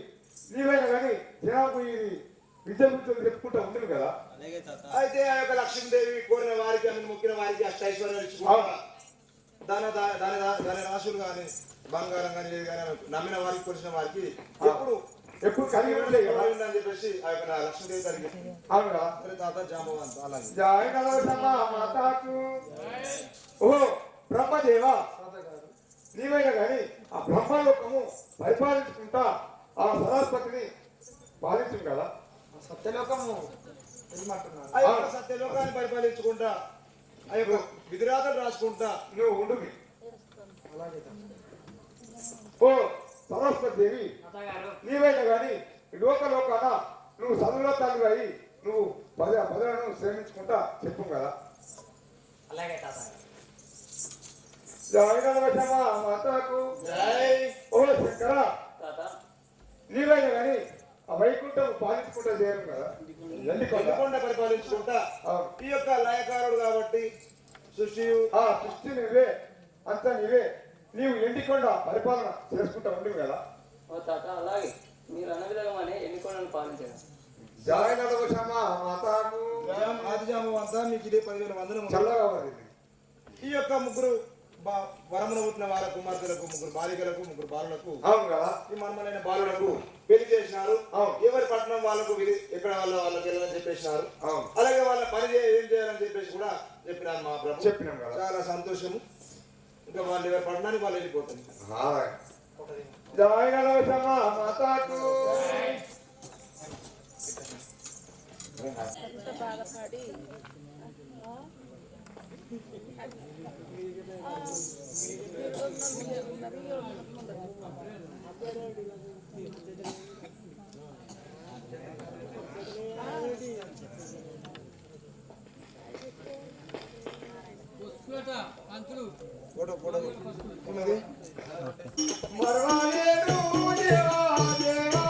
నీవైనా కానీ జనాకు ఇది విద్య గురించి చెప్పుకుంటా ఉండును కదా. అయితే ఆ యొక్క లక్ష్మీదేవి కోరిన వారికి, ఆమెను మొక్కిన వారికి అష్టైశ్వర్యాలు ఇచ్చుకుంటా దాని రాశులు కానీ బంగారం కానీ ఏది కానీ నమ్మిన వారికి కొలిసిన వారికి ఎప్పుడు ఎప్పుడు కలిగి ఉంటాయి కదా అని చెప్పేసి ఆ యొక్క నా లక్ష్మీదేవి గారికి అవునా మరి తాత జాంబవంత అలాగే జయ గణవతమ్మ మాతాకు ఓ బ్రహ్మదేవా నీవైనా కానీ ఆ బ్రహ్మలోకము పరిపాలించుకుంటా ఆ సరస్వతిని పాలించు కదా సత్యలోకము వెళ్ళమంటున్నాను. ఆ యొక్క సత్యలోకాన్ని పరిపాలించుకుంటా ఆ యొక్క విధిరాతలు రాసుకుంటా నువ్వు ఉండువి ఓ సరస్వతి దేవి నీవైనా కానీ లోకలోకాన నువ్వు చదువులో తల్లి అయి నువ్వు పదలను శ్రమించుకుంటా చెప్పు కదా అలాగే తాత. జయ గణవతమ్మ మాతాకు జై ఓ శంకర నీవైనా కానీ ఆ వైకుంఠం పాలించుకుంటా చేయను కదా ఎండికొండ పరిపాలించుకుంటా ఈ యొక్క లయకారుడు కాబట్టి సృష్టి ఆ సృష్టి నువ్వే అంతా నీవే నీవు ఎండికొండ పరిపాలన చేసుకుంటా ఉండి కదా ఓ తాత అలాగే మీరు అన్న విధంగానే ఎన్నికొండను పాలించారు. జయ గణవతమ్మ మాతాకు ఆది జాంబవంత మీకు ఇదే 10,000 వందలు చల్లగా మరి ఈ యొక్క ముగ్గురు వరమున పుట్టిన వాళ్ళ కుమార్తెలకు ముగ్గురు బాలికలకు ముగ్గురు బాలులకు అవును కదా ఈ మన్మలైన బాలులకు పెళ్లి చేసినారు అవును. ఎవరి పట్టణం వాళ్ళకు ఎక్కడ వాళ్ళకి వెళ్ళని చెప్పేసినారు అవును అలాగే వాళ్ళ పని ఏం చేయాలని చెప్పేసి కూడా చెప్పినాను మా ప్రభు చెప్పినాం కదా చాలా సంతోషము ఇంకా వాళ్ళు ఎవరి పట్టణానికి వాళ్ళు వెళ్ళిపోతుంది జయ గణవతమ్మ మాతాకు బాధపడి ఫోటో ఫోటో ఉన్నది మరవలేను దేవా దేవా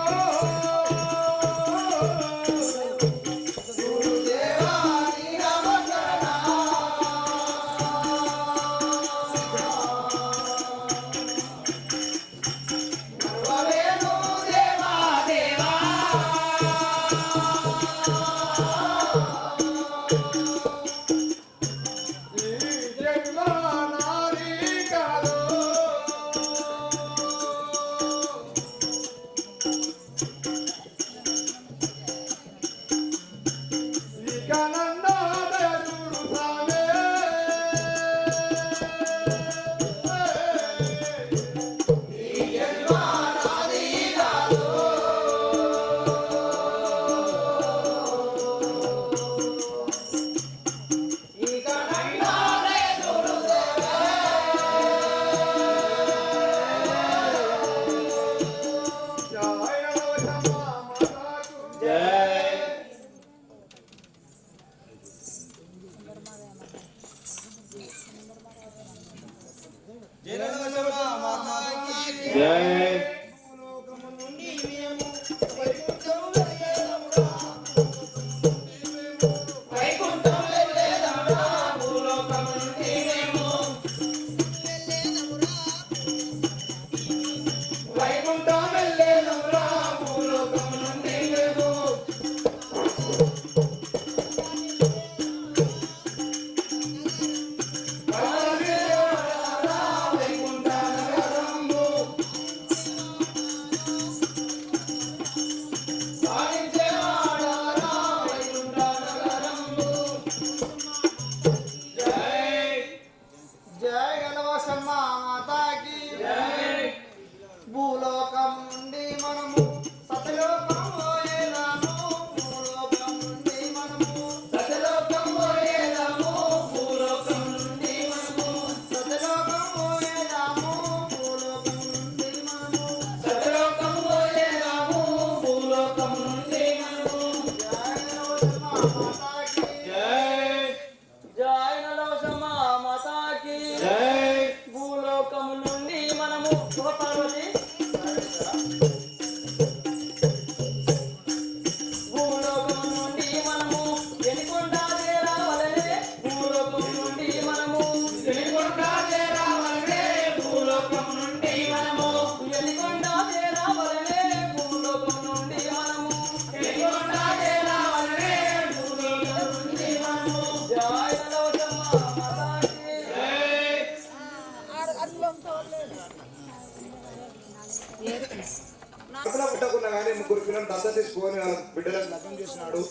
తీసుకొని వాళ్ళ బిడ్డలకు లగ్నం చేసినాడు.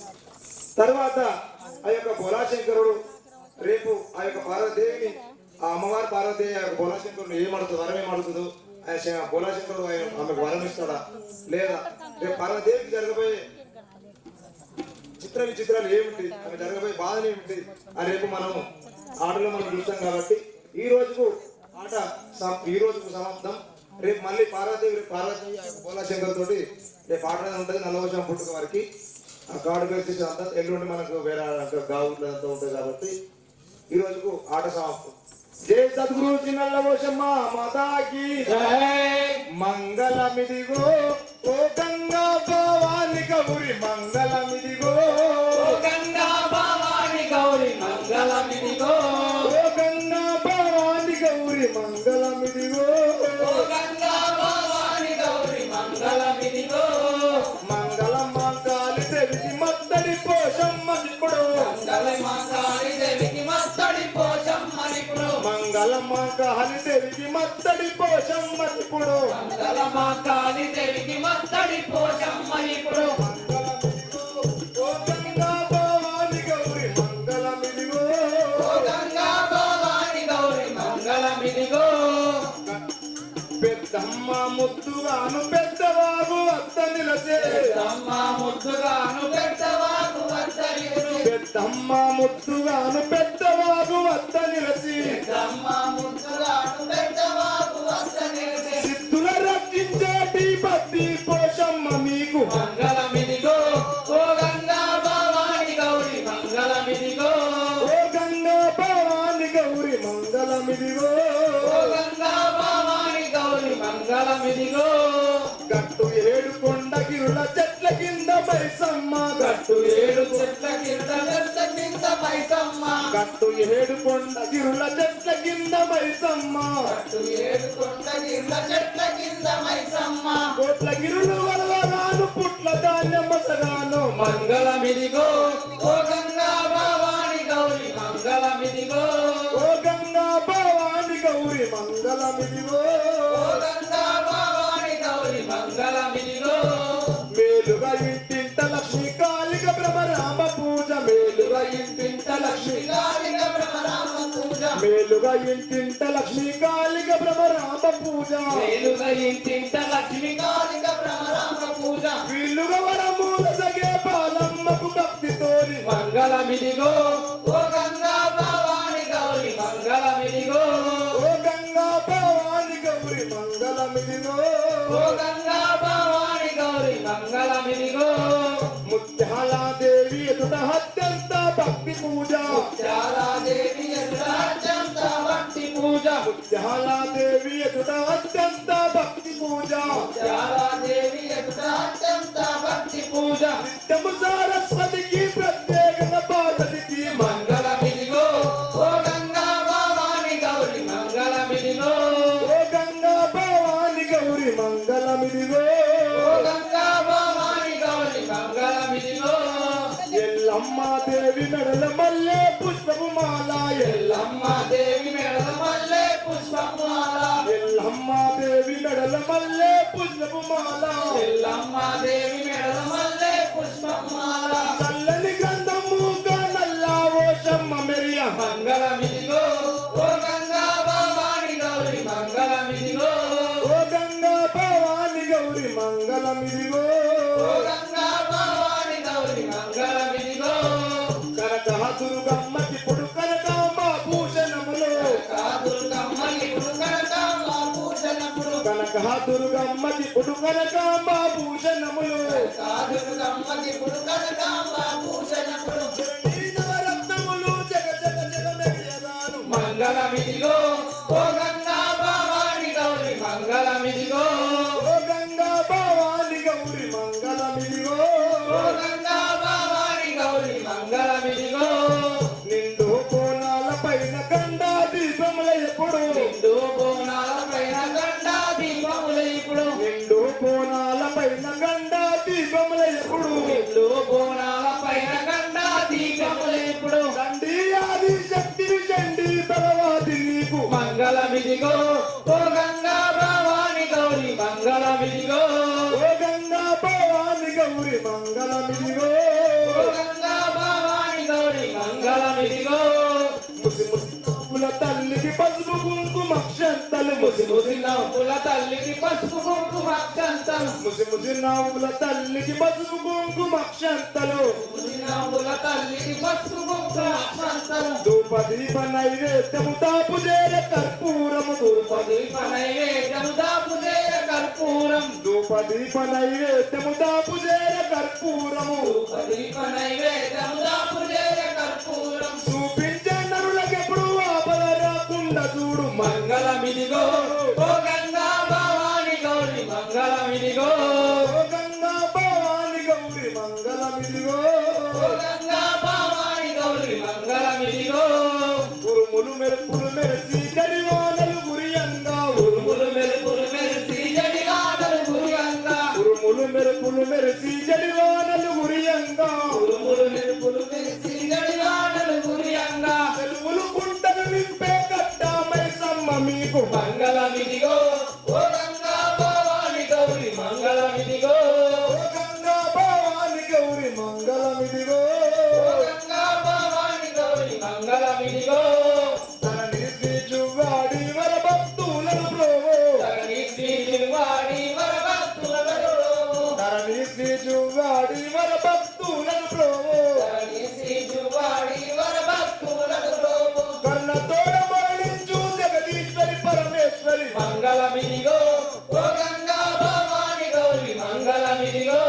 తర్వాత ఆ యొక్క బోలాశంకరుడు రేపు ఆ యొక్క పార్వతీదేవిని ఆ అమ్మవారి పార్వతీదేవి ఆ యొక్క బోలాశంకరుడు ఏమడుతుంది వరం ఏమడుతుందో ఆయన బోలాశంకరుడు ఆయన ఆమెకు వరం ఇస్తాడా లేదా రేపు పార్వతీదేవికి జరగబోయే చిత్ర విచిత్రాలు ఏమిటి ఆమె జరగబోయే బాధలు ఏమిటి అని రేపు మనము ఆటలో మనం చూస్తాం. కాబట్టి ఈ రోజుకు ఆట ఈ రోజుకు సమాప్తం. రేపు మళ్ళీ పార్వతీదేవి బోలాశంకర్ తోటి రేపు ఆట ఉంటుంది నల్లవశం పుట్టుక వారికి ఆ కార్డు వేసి అంతా ఎల్లుండి మనకు వేరే గావులు అంతా ఉంటుంది. కాబట్టి ఈ రోజుకు ఆట సమాప్తం. జై సద్గురు శ్రీ నల్లవశమ్మ మాతాకి మంగళమిదిగో ఓ గంగా భవాని గౌరి మంగళమిదిగో గంగా భవాని గౌరి మంగళమిదిగో ఓ గంగా భవాని గౌరి మంగళమిదిగో గంగా భవాని గౌరి మంగళమిదిగో మంగళమ్మ కాలి దేవికి మత్తడి పోషమ్మ ఇప్పుడు మంగళమ్మ కాళీ దేవికి మత్తడి పోషమ్మ ఇప్పుడు మంగళమ్మ కాలి దేవికి మత్తడి పోషమ్మ ఇప్పుడు మంగళమ్మ కాళీ దేవికి మత్తడి పోషమ్మ ఇప్పుడు ఓ గంగా భవాని గౌరి మంగళమిదిగో గంగా భవాని గౌరి మంగళమిదిగో పెద్దమ్మ ముద్దుగాను పెద్దవాగు అత్త నిలచే పెద్దమ్మ ముద్దుగాను పెద్దవాగు అత్తరిగురు పెద్దమ్మ ముద్దుగాను పెద్దవాగు అత్త నిలచి పెద్దమ్మ ముద్దుగాను పెద్దవాగు అత్తరిగురు సిద్ధుల రక్షించేటి భక్తి పోషమ్మ మీకు మంగళమిదిగో ఓ గంగా భవాని గౌరి మంగళమిదిగో ఓ గంగా భవాని గౌరి మంగళమిదిగో గంగా భవాని గౌరి మంగళమిదిగో గట్టు ఏడు కొండ గిరుల చెట్ల కింద మైసమ్మ గట్టు ఏడు చెట్ల కింద మైసమ్మ గట్టు ఏడు కొండ గిరుల చెట్ల కింద మైసమ్మ గట్టు ఏడు కొండ చెట్ల కింద మైసమ్మ కోట్ల గిరులు వలవగాను పుట్ల ధాన్యం మసగాను మంగళమిదిగో ఓ గంగా భవాని గౌరి మంగళమిదిగో ఓ గంగా భవాని గౌరి మంగళమిదిగో గంగా భవాని గౌరి మంగళమిదిగో మేలుగా ఇంటింట లక్ష్మీ కాళిక భ్రమరామ పూజ మేలుగా ఇంటింట లక్ష్మీ కాళిక భ్రమరామ పూజ మేలుగా ఇంటింట లక్ష్మీ కాళిక భ్రమరామ పూజ మేలుగా ఇంటింట లక్ష్మీ కాళిక భ్రమరామ పూజ వీళ్ళుగా వరమూల సగే పాలమ్మకు భక్తితోని మంగళమిదిగో ఓ గంగా భవాని గౌరి మంగళమిదిగో ఓ గంగా భవాని గౌరి మంగళమిదిగో ఓ గంగా భవాని గౌరి మంగళమిదిగో ముత్యాలాదేవి ఎదుట అత్యంత భక్తి పూజ చాలాదేవి అత్యంత భక్తి పూజ ముత్యాలాదేవి ఎదుట అత్యంత భక్తి పూజ చాలాదేవి అత్యంత భక్తి పూజ నిత్యము సరస్వతికి ప్రత్యేక పార్వతికి మంగళమిదిగో ఓ గంగా భవాని గౌరి మంగళమిదిగో ఓ గంగా భవాని గౌరి మంగళమిదిగో ఓ గంగా భవాని గౌరి మంగళమిదిగో ఎల్లమ్మ దేవి మెడల మల్లె పుష్పము మాల ఎల్లమ్మ దేవి మెడల మల్లె పుష్పమాల ఎల్లమ్మ దేవి మెడల మల్లె పుష్పము మాల ఎల్లమ్మ దేవి మెడల మల్లె పుష్పమాల చల్లని గంధముగా నల్ల ఓషమ్మ మెరియ మంగళమిదిగో ఓ గంగా భవాని గౌరి మంగళమిదిగో ఓ గంగా భవాని గౌరి మంగళమిదిగో ఓ గంగా భవాని గౌరి మంగళమిదిగో కనక దుర్గమ్మకి పుడు కనకాంబ భూషణములు దుర్గమ్మకి కనకాంబ భూషణములు కనక దుర్గమ్మకి పుడు కనకాంబ భూషణములు దుర్గమ్మకి కనకాంబ భూషణములు నవరత్నములు జగ జగ జగ మెరియగాను మంగళమిదిగో ఓ గంగా భవాని గౌరి మంగళమిదిగో ఓ గంగా భవాని గౌరి మంగళమిదిగో ఓ గంగా భవాని గౌరి మంగళమిదిగో నిండు కోణాల పైన గండా దీపముల ఎప్పుడు నిండు బోనాల పైన గండా దీపములు ఇప్పుడు నిండు కోణాల పైన గండా దీపముల ఎప్పుడు నిండు బోనాల పైన గండా దీపములు ఇప్పుడు దండి ఆది శక్తి చండి భగవతి నీకు మంగళమిదిగో ఓ గంగా భవాని గౌరి మంగళమిదిగో ఓ గంగా గంగా భవాని గౌరి మంగళమిదిగో గంగా భవాని గౌరి మంగళమిదిగో ముసి ముసి నవ్వుల తల్లికి పసుపు కుంకుమక్షంతలు ముసి ముసి నవ్వుల తల్లికి పసుపు కుంకుమక్షంతలు ముసి ముసి నవ్వుల తల్లికి పసుపు కుంకుమక్షంతలు నవ్వుల తల్లికి పసుపు కుంకుమక్షంతలు ధూప దీప నైవేద్యము దాపు చేర కర్పూరము ధూప దీప నైవేద్యము దాపు చేయ కర్పూరం ధూప దీప నైవేద్యము దాపు చేర కర్పూరము దీప నైవేద్యము దాపు చేయ కర్పూరం చూపించే నరులకెప్పుడు ఆపద రాకుండా చూడు మంగళమిదిగో ఓ గంగా భవాని గౌరి మంగళమిదిగో ఓ గంగా భవాని గౌరి మంగళమిదిగో ఓ గంగా భవాని గౌరి మంగళమిదిగో ఉరుములు మెరుపులు మెరిసి కరివానలు గురియంగా ఉరుములు మెరుపులు మెరిసి జడివానలు గురియంగా ఉరుములు మెరుపులు మెరిసి జడివానలు గురియంగా ఉరుములు మెరుపులు మెరిసి జడివానలు గురియంగా చెరువులు కుంటలు నింపే కట్టామై సమ్మ మీకు మంగళమిదిగో ఓ గంగా భవాని గౌరి మంగళమిదిగో ఓ గంగా భవాని గౌరి మంగళమిదిగో ఓ గంగా భవాని గౌరి మంగళమిదిగో తనని శ్రీజువాడి వర భక్తులను ప్రోవో తగని శ్రీవాడి వరభక్తులలో తనని శ్రీజువాడి వర భక్తులను ప్రోవో తగని శ్రీవాడి వరభక్తులలో కర్ణతోడ మరణించు జగదీశ్వరి పరమేశ్వరి మంగళమిదిగో ఓ గంగా భవాని గౌరి మంగళమిదిగో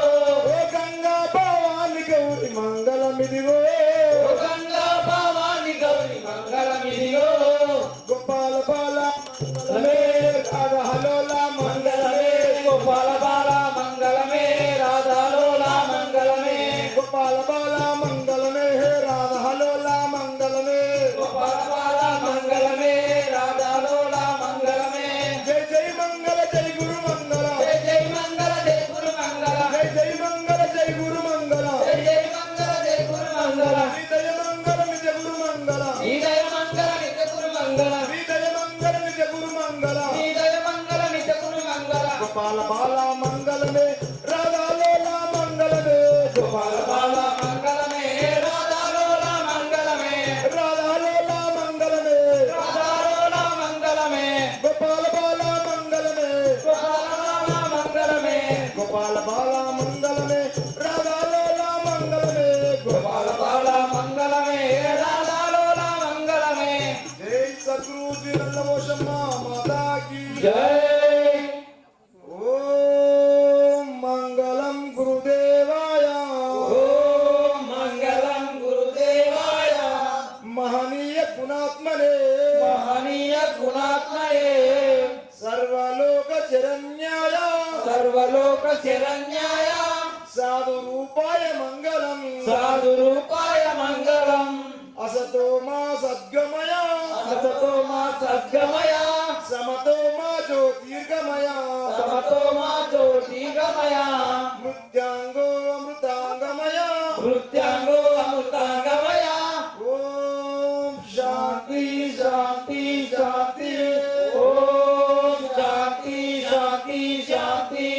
ఓ గంగా భవాని గౌరి మంగళమిదిగో ఓ గంగా భవాని గౌరి మంగళమిదిగో గోపాల బాల మంగళమే రాధహలోల మంగళమే గోపాల బాల మంగళమే రాధాలోల మంగళమే గోపాల బాల మంగళమే రాధహలోల మంగళమే గోపాల బాల మంగళమే రాధాలోల మంగళమే జై జై మంగళ జై గురు మంగళ జై జై మంగళ జై గురు మంగళ జై జై మంగళ జై గురు మంగళ జై జై మంగళ జై గురు మంగళ హృదయ మంగళ నిజ గురు మంగళ నీ దయ మంగళ నిత్య గురు మంగళ హృదయ మంగళ నిజ గురు మంగళ నీ దయ మంగళ నిత్య గురు మంగళ గోపాల బాల మంగళమే రాధాలోల మంగళమే గోపాల బాల మంగళమే రాధాలోల మంగళమే రాధాలోల మంగళమే రాధాలోల మంగళమే గోపాల బాల మంగళమే గోపాల బాల మంగళమే గోపాల బాల మంగళమే రాధాలోల మంగళమే గోపాల బాల మంగళమే రాధాలోల మంగళమే జై సద్గురు శ్రీ నల్లమోషమ్మ మాతాకి జై ఓం మంగళం గురుదేవాయ ఓం మంగళం గురుదేవాయ మహనీయ గుణాత్మనే మహనీయ గుణాత్మయే సర్వలోక శరణ్యాయ సర్వలోక శరణ్యాయ సాధు రూపాయ మంగళం సాధు రూపాయ మంగళం అసతో మా సద్గమయ సతతో మా సద్గమయ సమతో మా జ్యోతిర్గమయ సమతో మా జ్యోతిగమయ మృత్యాంగో అమృతాంగమయ నృత్యాంగో అమృతాంగమయ ఓం శాంతి శాంతి శాంతి ఓం శాంతి శాంతి శాంతి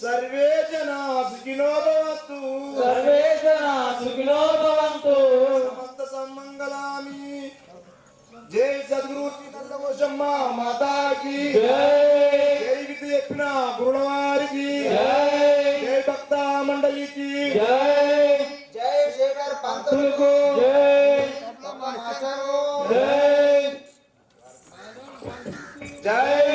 సర్వే జనా సుఖినో భవంతు సర్వే జనా సుఖినో భవంతు సమస్త సమ్మంగళామి జై సద్గురు శ్రీ నల్లమోషమ్మ మాతాకి జై జై విధి చెప్పిన గురుల వారికి జై జై భక్త మండలికి జై జై శేఖర్ పంతులు తులకు జై మాస్టరు జై జై